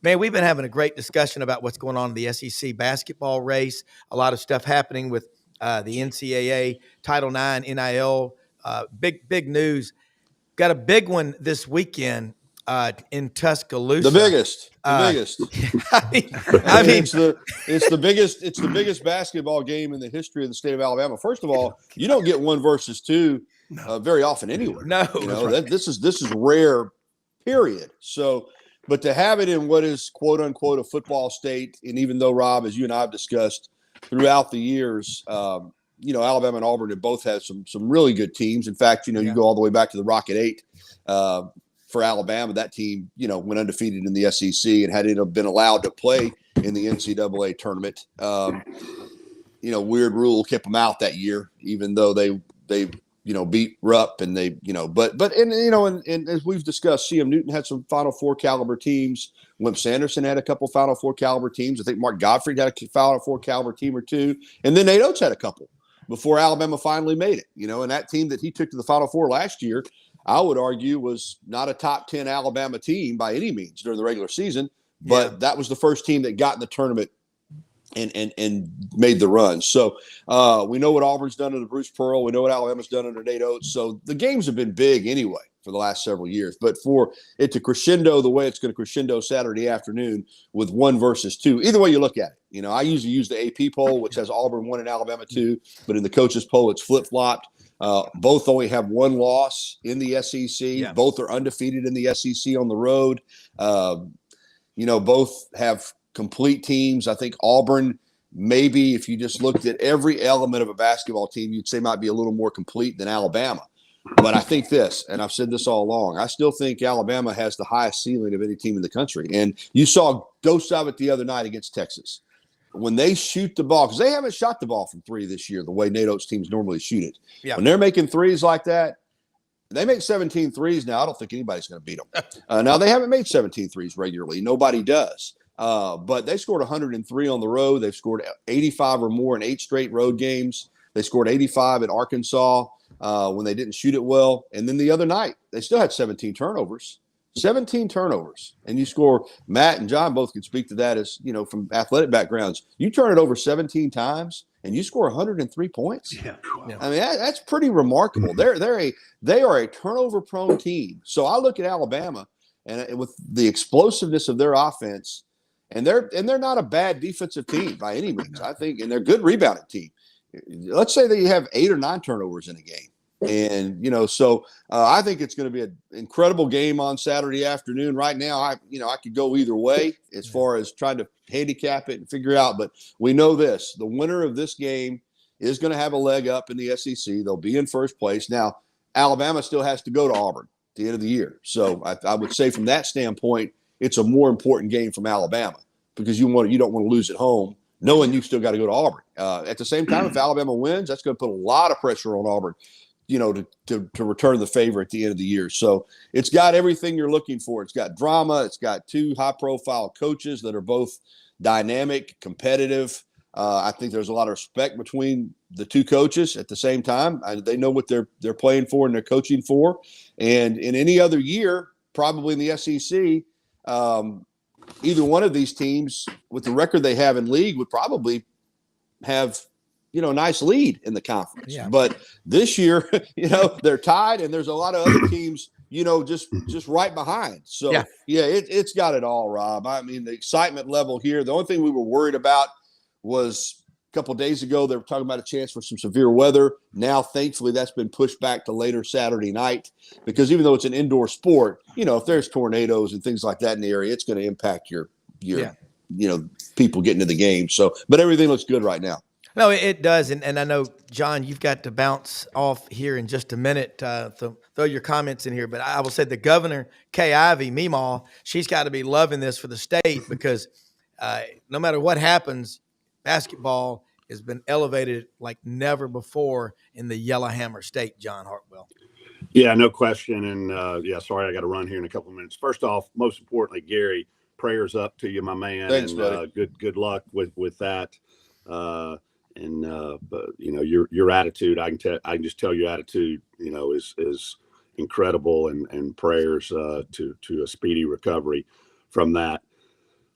man, we've been having a great discussion about what's going on in the SEC basketball race. A lot of stuff happening with the NCAA, Title IX, NIL, big news. Got a big one this weekend in Tuscaloosa. The biggest. I mean, it's the biggest basketball game in the history of the state of Alabama. First of all, you don't get 1 versus 2 very often anywhere. No, this is rare. Period. So. But to have it in what is, quote unquote, a football state, and even though, Rob, as you and I have discussed throughout the years, Alabama and Auburn have both had some really good teams. In fact, you go all the way back to the Rocket 8 for Alabama. That team, went undefeated in the SEC and had it been allowed to play in the NCAA tournament. Weird rule kept them out that year, even though they beat Rupp and they, and as we've discussed, CM Newton had some Final Four caliber teams. Wimp Sanderson had a couple Final Four caliber teams. I think Mark Gottfried had a Final Four caliber team or two. And then Nate Oates had a couple before Alabama finally made it, and that team that he took to the Final Four last year, I would argue was not a top 10 Alabama team by any means during the regular season, but that was the first team that got in the tournament and made the run. So we know what Auburn's done under Bruce Pearl. We know what Alabama's done under Nate Oates. So the games have been big anyway for the last several years. But for it to crescendo the way it's going to crescendo Saturday afternoon with 1 versus 2, either way you look at it. I usually use the AP poll, which has Auburn 1 and Alabama 2, but in the coaches poll, it's flip-flopped. Both only have 1 loss in the SEC. Yeah. Both are undefeated in the SEC on the road. Both have complete teams. I think Auburn, maybe if you just looked at every element of a basketball team, you'd say might be a little more complete than Alabama. But I think this, and I've said this all along, I still think Alabama has the highest ceiling of any team in the country. And you saw dose of it the other night against Texas. When they shoot the ball, because they haven't shot the ball from 3 this year the way Nate Oates teams normally shoot it. Yeah. When they're making threes like that, they make 17 threes now. I don't think anybody's going to beat them. Now, they haven't made 17 threes regularly. Nobody does. But they scored 103 on the road. They've scored 85 or more in 8 straight road games. They scored 85 at Arkansas when they didn't shoot it well. And then the other night, they still had 17 turnovers. 17 turnovers. And you score, Matt and John both can speak to that as, from athletic backgrounds. You turn it over 17 times and you score 103 points. Yeah. I mean, that's pretty remarkable. They are a turnover-prone team. So I look at Alabama and with the explosiveness of their offense, and they're not a bad defensive team by any means, I think, and they're a good rebounding team. Let's say that you have 8 or 9 turnovers in a game. And, so I think it's going to be an incredible game on Saturday afternoon. Right now, I could go either way as far as trying to handicap it and figure out. But we know this, the winner of this game is going to have a leg up in the SEC. They'll be in first place. Now, Alabama still has to go to Auburn at the end of the year. So I would say from that standpoint, it's a more important game from Alabama because you don't want to lose at home, knowing you still got to go to Auburn. At the same time, if Alabama wins, that's going to put a lot of pressure on Auburn, to return the favor at the end of the year. So it's got everything you're looking for. It's got drama. It's got two high-profile coaches that are both dynamic, competitive. I think there's a lot of respect between the two coaches at the same time. They know what they're playing for and they're coaching for. And in any other year, probably in the SEC, either one of these teams with the record they have in league would probably have, a nice lead in the conference. Yeah. But this year, they're tied and there's a lot of other teams, just right behind. So it's got it all, Rob. I mean, the excitement level here, the only thing we were worried about was a couple of days ago, they were talking about a chance for some severe weather. Now, thankfully, that's been pushed back to later Saturday night because even though it's an indoor sport, if there's tornadoes and things like that in the area, it's going to impact your people getting to the game. So, but everything looks good right now. No, it does. And I know, John, you've got to bounce off here in just a minute. Throw your comments in here. But I will say the governor, Kay Ivey, Meemaw, she's got to be loving this for the state because no matter what happens, basketball has been elevated like never before in the Yellowhammer State, John Hartwell. Yeah, no question. And, sorry, I got to run here in a couple of minutes. First off, most importantly, Gary, prayers up to you, my man. Thanks, and buddy. Good luck with that. But your attitude, I can just tell your attitude, is incredible, and prayers to a speedy recovery from that.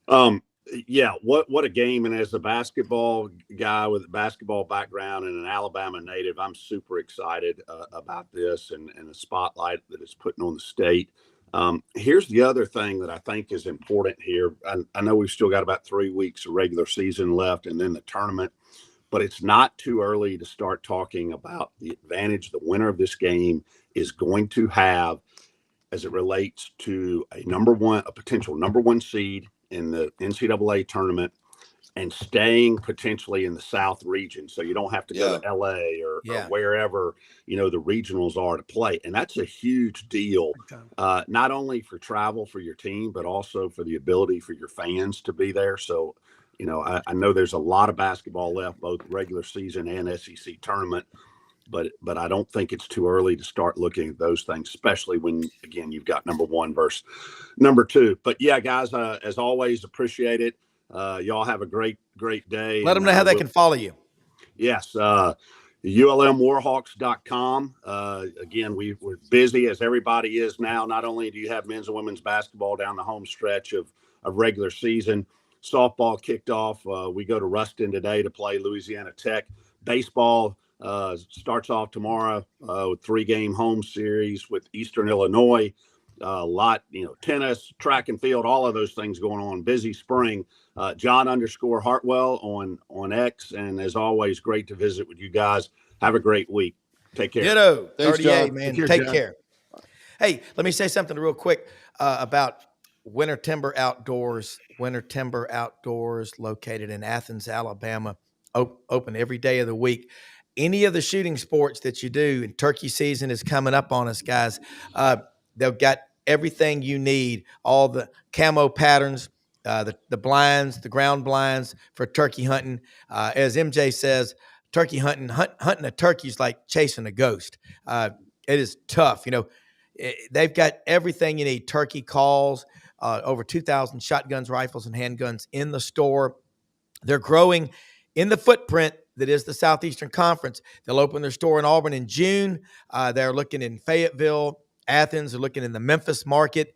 What a game. And as a basketball guy with a basketball background and an Alabama native, I'm super excited about this and the spotlight that it's putting on the state. Here's the other thing that I think is important here. I know we've still got about 3 weeks of regular season left and then the tournament, but it's not too early to start talking about the advantage the winner of this game is going to have as it relates to a potential number one seed in the NCAA tournament and staying potentially in the South region. So you don't have to go to LA or wherever, the regionals are to play. And that's a huge deal, not only for travel for your team, but also for the ability for your fans to be there. So, I know there's a lot of basketball left, both regular season and SEC tournament, but I don't think it's too early to start looking at those things, especially when, again, you've got number one versus number two. But yeah, guys, as always, appreciate it. Y'all have a great day. Let them know how they can follow you. Yes. ULMWarhawks.com. Again, we're busy as everybody is now. Not only do you have men's and women's basketball down the home stretch of regular season, softball kicked off. We go to Ruston today to play Louisiana Tech. Baseball starts off tomorrow with 3-game home series with Eastern Illinois. A lot, tennis, track and field, all of those things going on. Busy spring. John_Hartwell on X. And as always, great to visit with you guys. Have a great week. Take care. Ditto. Thanks, 38, John. man. Take care. Hey, let me say something real quick about Winter Timber Outdoors. Winter Timber Outdoors, located in Athens, Alabama, open every day of the week. Any of the shooting sports that you do, and turkey season is coming up on us, guys. They've got everything you need, all the camo patterns, the blinds, the ground blinds for turkey hunting. As MJ says, turkey hunting a turkey is like chasing a ghost. It is tough. They've got everything you need. Turkey calls, over 2,000 shotguns, rifles, and handguns in the store. They're growing in the footprint that is the Southeastern Conference. They'll open their store in Auburn in June. They're looking in Fayetteville, Athens. They're looking in the Memphis market.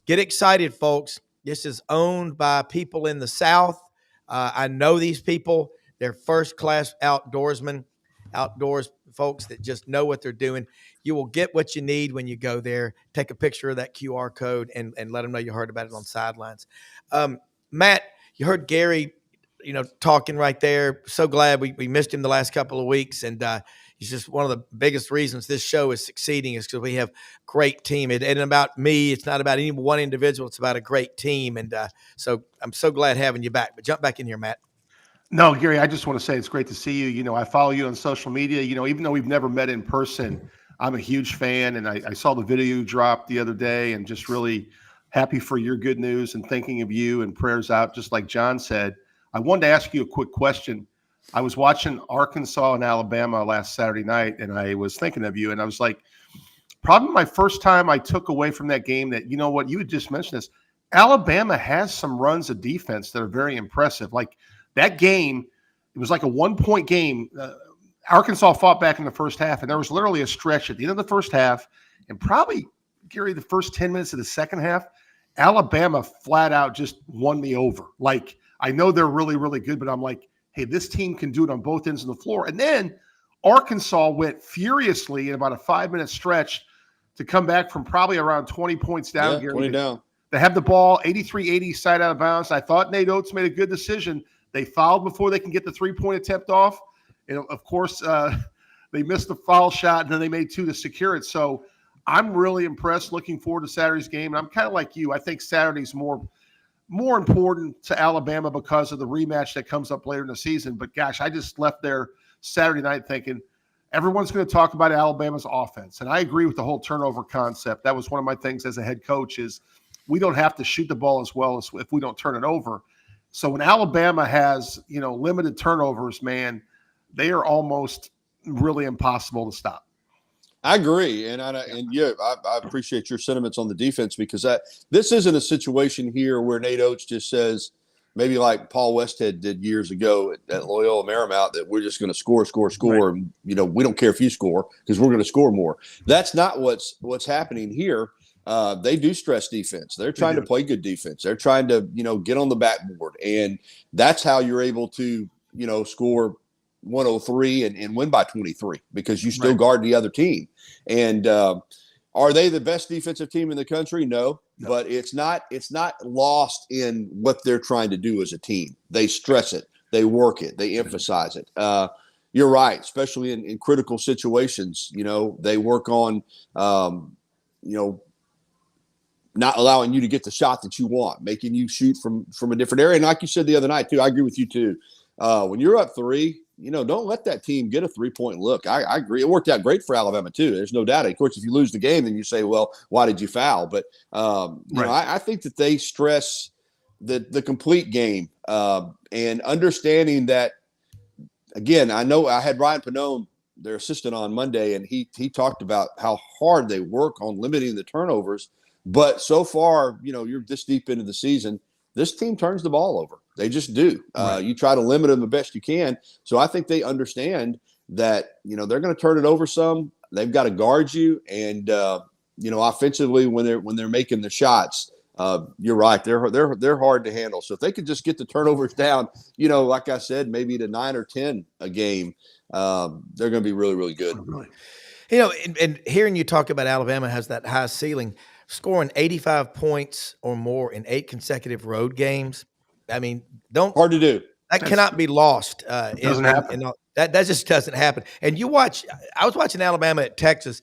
Get excited, folks. This is owned by people in the South. I know these people. They're first-class outdoors folks that just know what they're doing. You will get what you need when you go there. Take a picture of that QR code and let them know you heard about it on Sidelines. Matt, you heard Gary, talking right there. So glad we missed him the last couple of weeks. And he's just one of the biggest reasons this show is succeeding is because we have a great team. It ain't about me. It's not about any one individual. It's about a great team. And so I'm so glad having you back. But jump back in here, Matt. No, Gary, I just want to say it's great to see you. I follow you on social media. Even though we've never met in person, I'm a huge fan, and I saw the video you dropped the other day, and just really happy for your good news and thinking of you, and prayers out, just like John said. I wanted to ask you a quick question. I was watching Arkansas and Alabama last Saturday night, and I was thinking of you, and I was like, probably my first time I took away from that game that, you know what, you had just mentioned this. Alabama has some runs of defense that are very impressive. Like that game, it was like a 1-point game. Arkansas fought back in the first half, and there was literally a stretch at the end of the first half, and probably, Gary, the first 10 minutes of the second half, Alabama flat out just won me over. Like, I know they're really, really good, but I'm like, hey, this team can do it on both ends of the floor. And then Arkansas went furiously in about a 5-minute stretch to come back from probably around 20 points down. Yeah, 20 down. They have the ball 83-80 side out of bounds. I thought Nate Oates made a good decision. They fouled before they can get the 3-point attempt off. And of course, they missed the foul shot, and then they made 2 to secure it. So I'm really impressed, looking forward to Saturday's game. And I'm kind of like you. I think Saturday's more important to Alabama because of the rematch that comes up later in the season. But, gosh, I just left there Saturday night thinking everyone's going to talk about Alabama's offense. And I agree with the whole turnover concept. That was one of my things as a head coach is we don't have to shoot the ball as well as if we don't turn it over. So when Alabama has, limited turnovers, man, they are almost really impossible to stop. I agree, and I appreciate your sentiments on the defense because this isn't a situation here where Nate Oates just says, maybe like Paul Westhead did years ago at Loyola Marymount, that we're just going to score, Right. and we don't care if you score because we're going to score more. That's not what's happening here. They do stress defense. They're trying to play good defense. They're trying to get on the backboard, and that's how you're able to score 103 and win by 23 because you still guard the other team. And are they the best defensive team in the country? No, but it's not lost in what they're trying to do as a team. They stress it, they work it, they emphasize it. You're right, especially in critical situations. They work on not allowing you to get the shot that you want, making you shoot from a different area. And like you said the other night too, I agree with you too. When you're up 3, don't let that team get a 3-point look. I agree. It worked out great for Alabama too. There's no doubt. Of course, if you lose the game, then you say, well, why did you foul? But, I think that they stress the complete game and understanding that, again, I know I had Ryan Pannone, their assistant, on Monday, and he talked about how hard they work on limiting the turnovers. But so far, you're this deep into the season, this team turns the ball over. They just do. You try to limit them the best you can. So I think they understand that, they're going to turn it over some. They've got to guard you. And, offensively, when they're making the shots, you're right. They're hard to handle. So if they could just get the turnovers down, like I said, maybe to 9 or 10 a game, they're going to be really, really good. Really. And hearing you talk about Alabama has that high ceiling, scoring 85 points or more in 8 consecutive road games. I mean, hard to do. That cannot be lost. Doesn't happen. That just doesn't happen. And I was watching Alabama at Texas.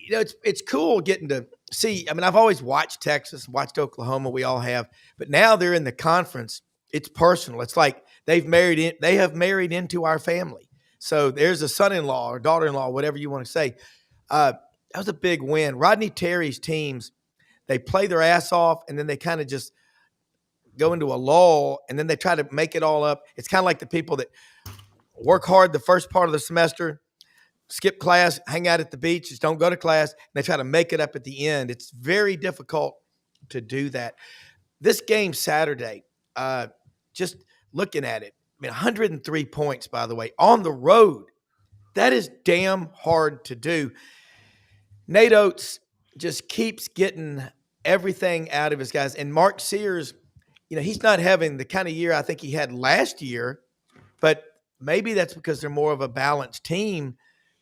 It's cool getting to see. I mean, I've always watched Texas, watched Oklahoma. We all have, but now they're in the conference. It's personal. It's like they have married into our family. So there's a son-in-law or daughter-in-law, whatever you want to say. That was a big win. Rodney Terry's teams, they play their ass off, and then they kind of just go into a lull, and then they try to make it all up. It's kind of like the people that work hard the first part of the semester, skip class, hang out at the beach, just don't go to class, and they try to make it up at the end. It's very difficult to do that. This game Saturday, just looking at it, 103 points, by the way, on the road. That is damn hard to do. Nate Oates just keeps getting everything out of his guys. And Mark Sears, he's not having the kind of year I think he had last year, but maybe that's because they're more of a balanced team.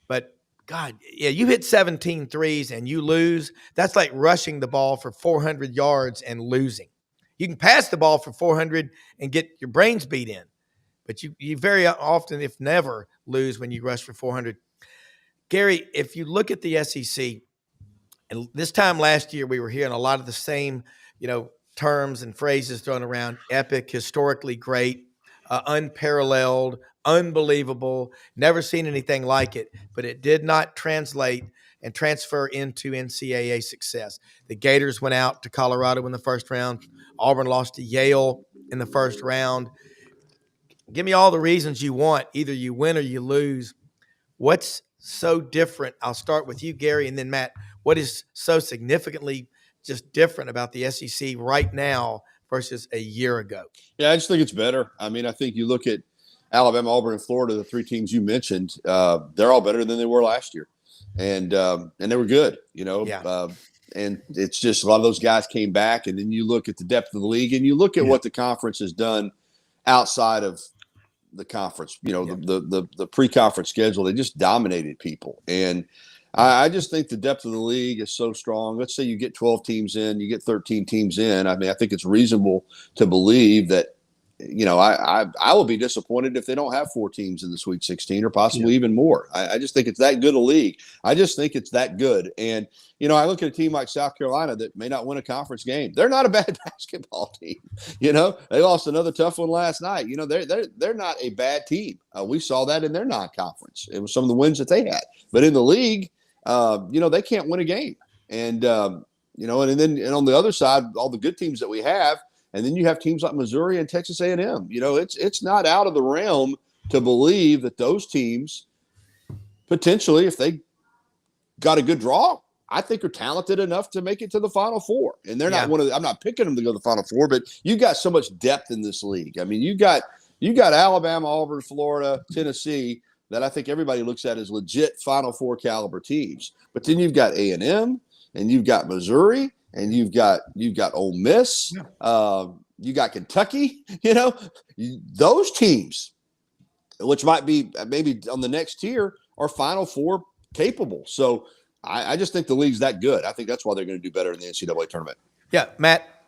But, God, yeah, you hit 17 threes and you lose. That's like rushing the ball for 400 yards and losing. You can pass the ball for 400 and get your brains beat in. But you very often, if never, lose when you rush for 400. Gary, if you look at the SEC, and this time last year we were hearing a lot of the same, terms and phrases thrown around: epic, historically great, unparalleled, unbelievable. Never seen anything like it, but it did not translate and transfer into NCAA success. The Gators went out to Colorado in the first round. Auburn lost to Yale in the first round. Give me all the reasons you want. Either you win or you lose. What's so different? I'll start with you, Gary, and then Matt. What is so significantly just different about the SEC right now versus a year ago? Yeah, I just think it's better. I mean, I think you look at Alabama, Auburn, and Florida, the three teams you mentioned, they're all better than they were last year. And they were good, and it's just a lot of those guys came back. And then you look at the depth of the league and you look at what the conference has done outside of the conference, the pre-conference schedule. They just dominated people. And I just think the depth of the league is so strong. Let's say you get 12 teams in, you get 13 teams in. I mean, I think it's reasonable to believe that, I will be disappointed if they don't have 4 teams in the Sweet 16 or possibly even more. I just think it's that good a league. I just think it's that good. And, I look at a team like South Carolina that may not win a conference game. They're not a bad basketball team. They lost another tough one last night. They're not a bad team. We saw that in their non-conference. It was some of the wins that they had. But in the league, they can't win a game. And, and on the other side, all the good teams that we have, and then you have teams like Missouri and Texas A&M. It's not out of the realm to believe that those teams potentially, if they got a good draw, I think are talented enough to make it to the Final Four. And they're not I'm not picking them to go to the Final Four, but you got so much depth in this league. I mean, you got Alabama, Auburn, Florida, Tennessee that I think everybody looks at as legit Final Four caliber teams. But then you've got A&M and you've got Missouri. And you've got Ole Miss, you got Kentucky, those teams, which might be maybe on the next tier, are Final Four capable. So I just think the league's that good. I think that's why they're going to do better in the NCAA tournament. Yeah, Matt.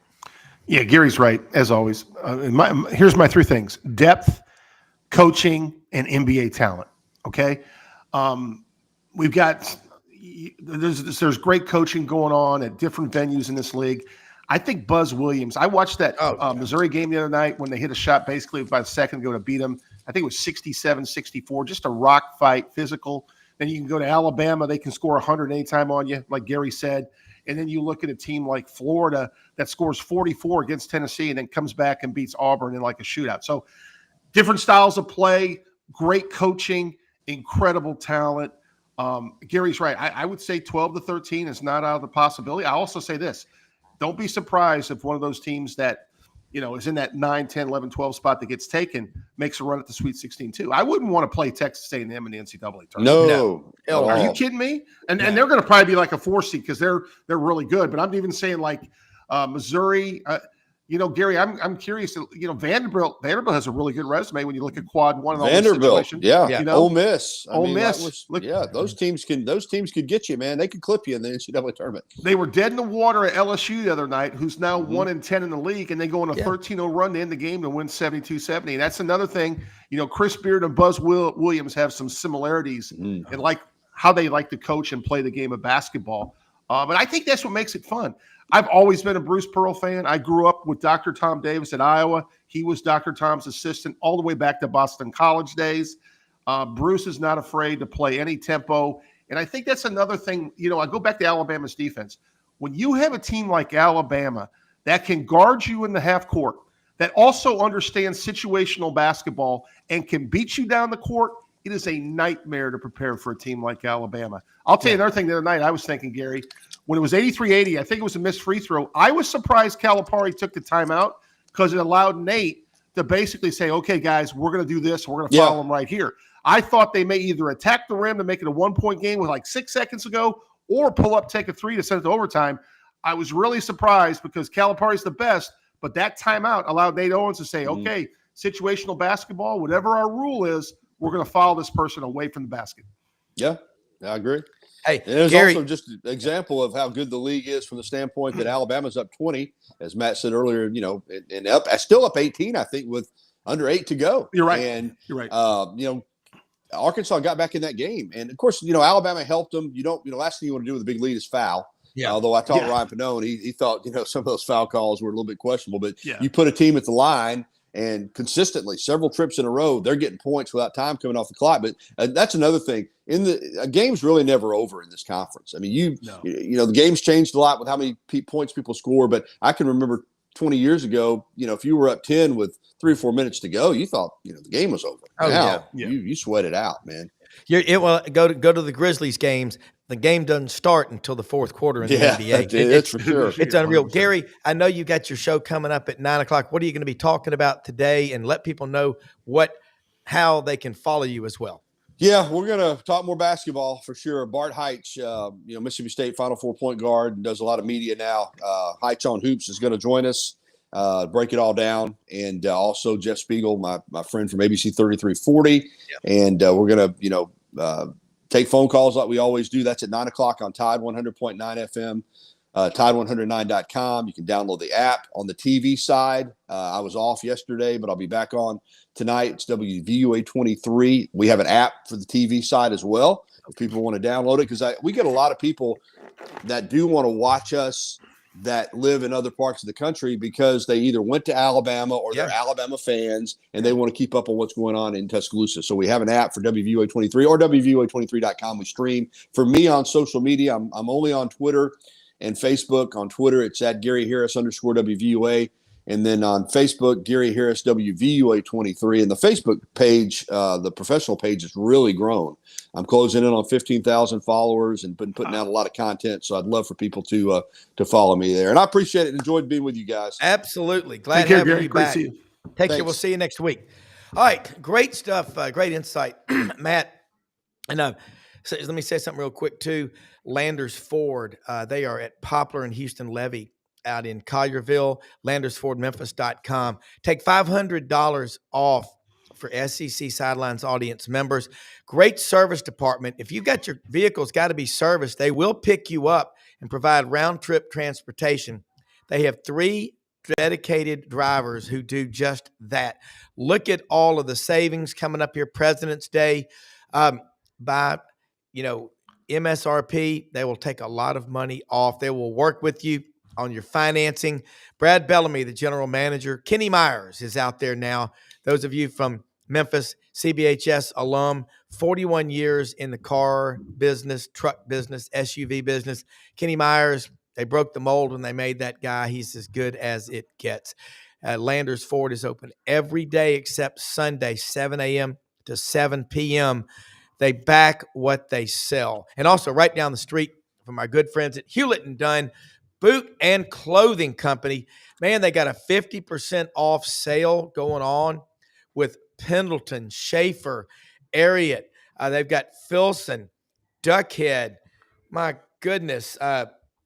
Yeah, Gary's right, as always. Here's my 3 things: depth, coaching, and NBA talent. Okay? We've got – there's great coaching going on at different venues in this league. I think Buzz Williams – I watched that Missouri game the other night when they hit a shot basically by the second go to beat them. I think it was 67-64, just a rock fight, physical. Then you can go to Alabama. They can score 100 anytime on you, like Gary said. And then you look at a team like Florida that scores 44 against Tennessee and then comes back and beats Auburn in like a shootout. So different styles of play, great coaching, incredible talent. Gary's right. I would say 12 to 13 is not out of the possibility. I also say this. Don't be surprised if one of those teams that, is in that 9, 10, 11, 12 spot that gets taken makes a run at the Sweet 16 too. I wouldn't want to play Texas A&M in the NCAA tournament. No. Are you kidding me? And they're going to probably be like a 4 seed because they're really good. But I'm even saying like Missouri. Gary, I'm curious. Vanderbilt has a really good resume when you look at quad one. Vanderbilt, Ole Miss. Those teams could get you, man. They could clip you in the NCAA tournament. They were dead in the water at LSU the other night, who's now 1-10 in the league, and they go on a 13-0 run to end the game to win 72-70. And that's another thing. Chris Beard and Buzz Williams have some similarities in like how they like to coach and play the game of basketball. But I think that's what makes it fun. I've always been a Bruce Pearl fan. I grew up with Dr. Tom Davis at Iowa. He was Dr. Tom's assistant all the way back to Boston College days. Bruce is not afraid to play any tempo. And I think that's another thing. I go back to Alabama's defense. When you have a team like Alabama that can guard you in the half court, that also understands situational basketball and can beat you down the court, it is a nightmare to prepare for a team like Alabama. I'll tell you another thing the other night I was thinking, Gary, when it was 83-80, I think it was a missed free throw. I was surprised Calipari took the timeout because it allowed Nate to basically say, okay, guys, we're going to do this. We're going to follow them right here. I thought they may either attack the rim to make it a 1-point game with like 6 seconds ago or pull up, take a 3 to send it to overtime. I was really surprised because Calipari's the best, but that timeout allowed Nate Owens to say, okay, situational basketball, whatever our rule is, we're going to follow this person away from the basket. Yeah, I agree. Hey, and there's Gary, also just an example of how good the league is from the standpoint that Alabama's up 20, as Matt said earlier, and still up 18, I think, with under 8 to go. You're right. And, you're right. Arkansas got back in that game. And, of course, Alabama helped them. Last thing you want to do with a big lead is foul. Yeah. Although I talked to Ryan Pannone, he thought, some of those foul calls were a little bit questionable. But you put a team at the line And consistently, several trips in a row, they're getting points without time coming off the clock. But that's another thing. A game's really never over in this conference. I mean, you know, the game's changed a lot with how many points people score. But I can remember 20 years ago, you know, if you were up 10 with 3 or 4 minutes to go, you thought, you know, the game was over. Oh, now, yeah. you sweat it out, man. Go to the Grizzlies games. The game doesn't start until the fourth quarter in the NBA. It's for sure. It's unreal. 100%. Gary, I know you got your show coming up at 9:00. What are you going to be talking about today? And let people know how they can follow you as well. Yeah, we're going to talk more basketball for sure. Bart Heights, you know, Mississippi State Final Four point guard, and does a lot of media now. Heights on Hoops is going to join us, break it all down. And also Jeff Spiegel, my friend from ABC 3340. Yep. And we're going to, you know, take phone calls like we always do. That's at 9:00 on Tide 100.9 FM, Tide109.com. You can download the app. On the TV side, I was off yesterday, but I'll be back on tonight. It's WVUA 23. We have an app for the TV side as well if people want to download it, because we get a lot of people that do want to watch us that live in other parts of the country because they either went to Alabama or they're Alabama fans and they want to keep up on what's going on in Tuscaloosa. So we have an app for WVUA 23 or WVUA23.com. We stream. For me on social media, I'm only on Twitter and Facebook. On Twitter, it's at Gary Harris _WVUA. And then on Facebook, Gary Harris WVUA 23. And the Facebook page, the professional page, has really grown. I'm closing in on 15,000 followers and been putting out a lot of content. So I'd love for people to follow me there. And I appreciate it. Enjoyed being with you guys. Absolutely. Glad to have you back. See you. Take care. We'll see you next week. All right. Great stuff. Great insight, Matt. And so let me say something real quick too. Landers Ford, they are at Poplar and Houston Levy out in Collierville, LandersFordMemphis.com. Take $500 off for SEC Sidelines audience members. Great service department. If you've got your vehicle's got to be serviced, they will pick you up and provide round-trip transportation. They have 3 dedicated drivers who do just that. Look at all of the savings coming up here. President's Day, by, you know, MSRP, they will take a lot of money off. They will work with you on your financing. Brad Bellamy, the general manager. Kenny Myers is out there now. Those of you from Memphis, CBHS alum, 41 years in the car business, truck business, SUV business. Kenny Myers, they broke the mold when they made that guy. He's as good as it gets. Landers Ford is open every day except Sunday, 7 a.m. to 7 p.m. They back what they sell. And also right down the street from our good friends at Hewlett & Dunn Boot and Clothing Company. Man, they got a 50% off sale going on with Pendleton, Schaefer, Ariat. They've got Filson, Duckhead. My goodness.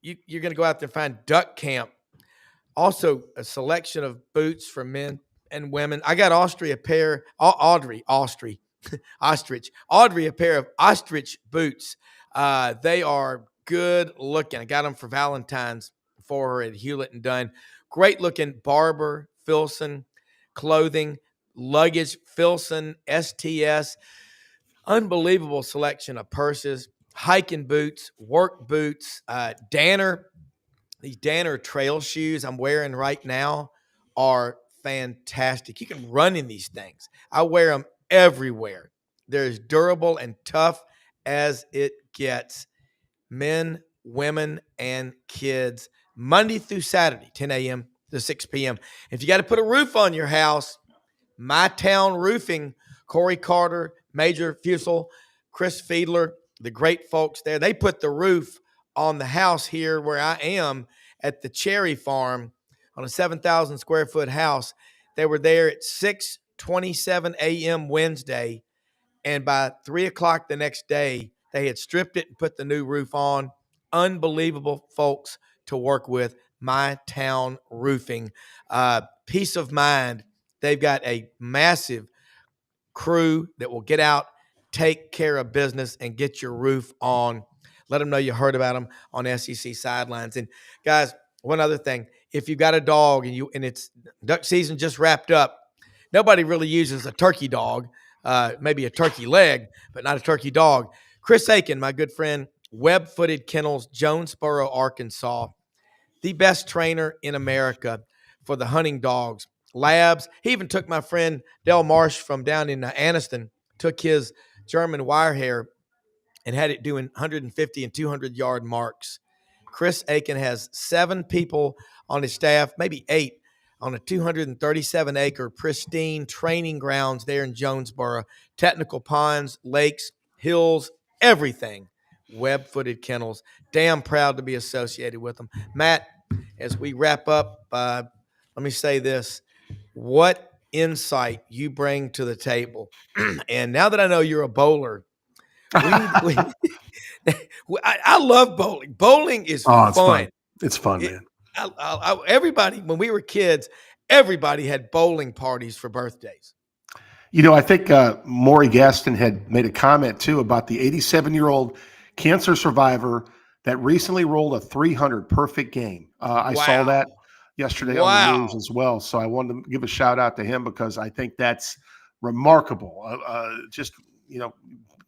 You're going to go out there and find Duck Camp. Also, a selection of boots for men and women. I got Audrey a pair of ostrich boots. They are good looking. I got them for Valentine's for her at Hewlett & Dunn. Great looking Barber, Filson clothing, luggage, Filson, STS. Unbelievable selection of purses, hiking boots, work boots, Danner. These Danner trail shoes I'm wearing right now are fantastic. You can run in these things. I wear them everywhere. They're as durable and tough as it gets. Men, women, and kids, Monday through Saturday, 10 a.m. to 6 p.m. If you got to put a roof on your house, My Town Roofing, Corey Carter, Major Fusel, Chris Fiedler, the great folks there, they put the roof on the house here where I am at the Cherry Farm on a 7,000 square foot house. They were there at 6:27 a.m. Wednesday, and by 3 o'clock the next day, they had stripped it and put the new roof on. Unbelievable folks to work with. My Town Roofing. Peace of mind. They've got a massive crew that will get out, take care of business, and get your roof on. Let them know you heard about them on SEC Sidelines. And guys, one other thing. If you've got a dog and it's duck season just wrapped up, nobody really uses a turkey dog, maybe a turkey leg, but not a turkey dog. Chris Aiken, my good friend, Web-Footed Kennels, Jonesboro, Arkansas, the best trainer in America for the hunting dogs. labs. He even took my friend Del Marsh from down in Anniston, took his German wire hair and had it doing 150 and 200-yard marks. Chris Aiken has 7 people on his staff, maybe 8, on a 237-acre pristine training grounds there in Jonesboro. Technical ponds, lakes, hills, everything. Web-footed kennels. Damn proud to be associated with them. Matt, as we wrap up, let me say this. What insight you bring to the table. And now that I know you're a bowler, I love bowling. Bowling is fun. It's fun, man. Everybody, when we were kids, everybody had bowling parties for birthdays. You know, I think Maury Gaston had made a comment, too, about the 87-year-old cancer survivor that recently rolled a 300 perfect game. I saw that yesterday on the news as well. So I wanted to give a shout out to him because I think that's remarkable. Just,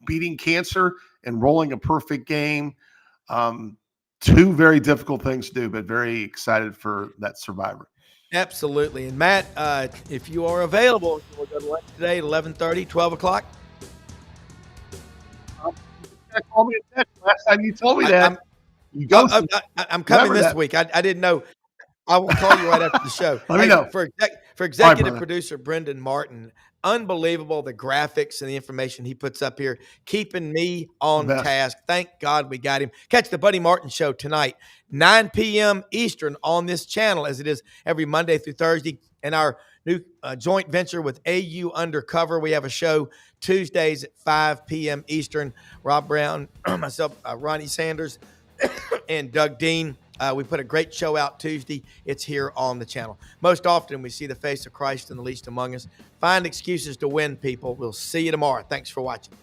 beating cancer and rolling a perfect game. 2 very difficult things to do, but very excited for that survivor. Absolutely. And Matt, if you are available, we'll go to lunch today at 11:30, 12 o'clock. Call me a text. Last time you told me that. I'm coming this week. I didn't know. I will call you right after the show. Let me know. For executive producer Brendan Martin, unbelievable the graphics and the information he puts up here, keeping me on task. Thank God we got him. Catch the Buddy Martin Show tonight, 9 p.m. Eastern on this channel, as it is every Monday through Thursday. And our new joint venture with AU Undercover, we have a show Tuesdays at 5 p.m. Eastern. Rob Browne, myself, Ronnie Sanders, and Doug Dean. We put a great show out Tuesday. It's here on the channel. Most often we see the face of Christ in the least among us. Find excuses to win, people. We'll see you tomorrow. Thanks for watching.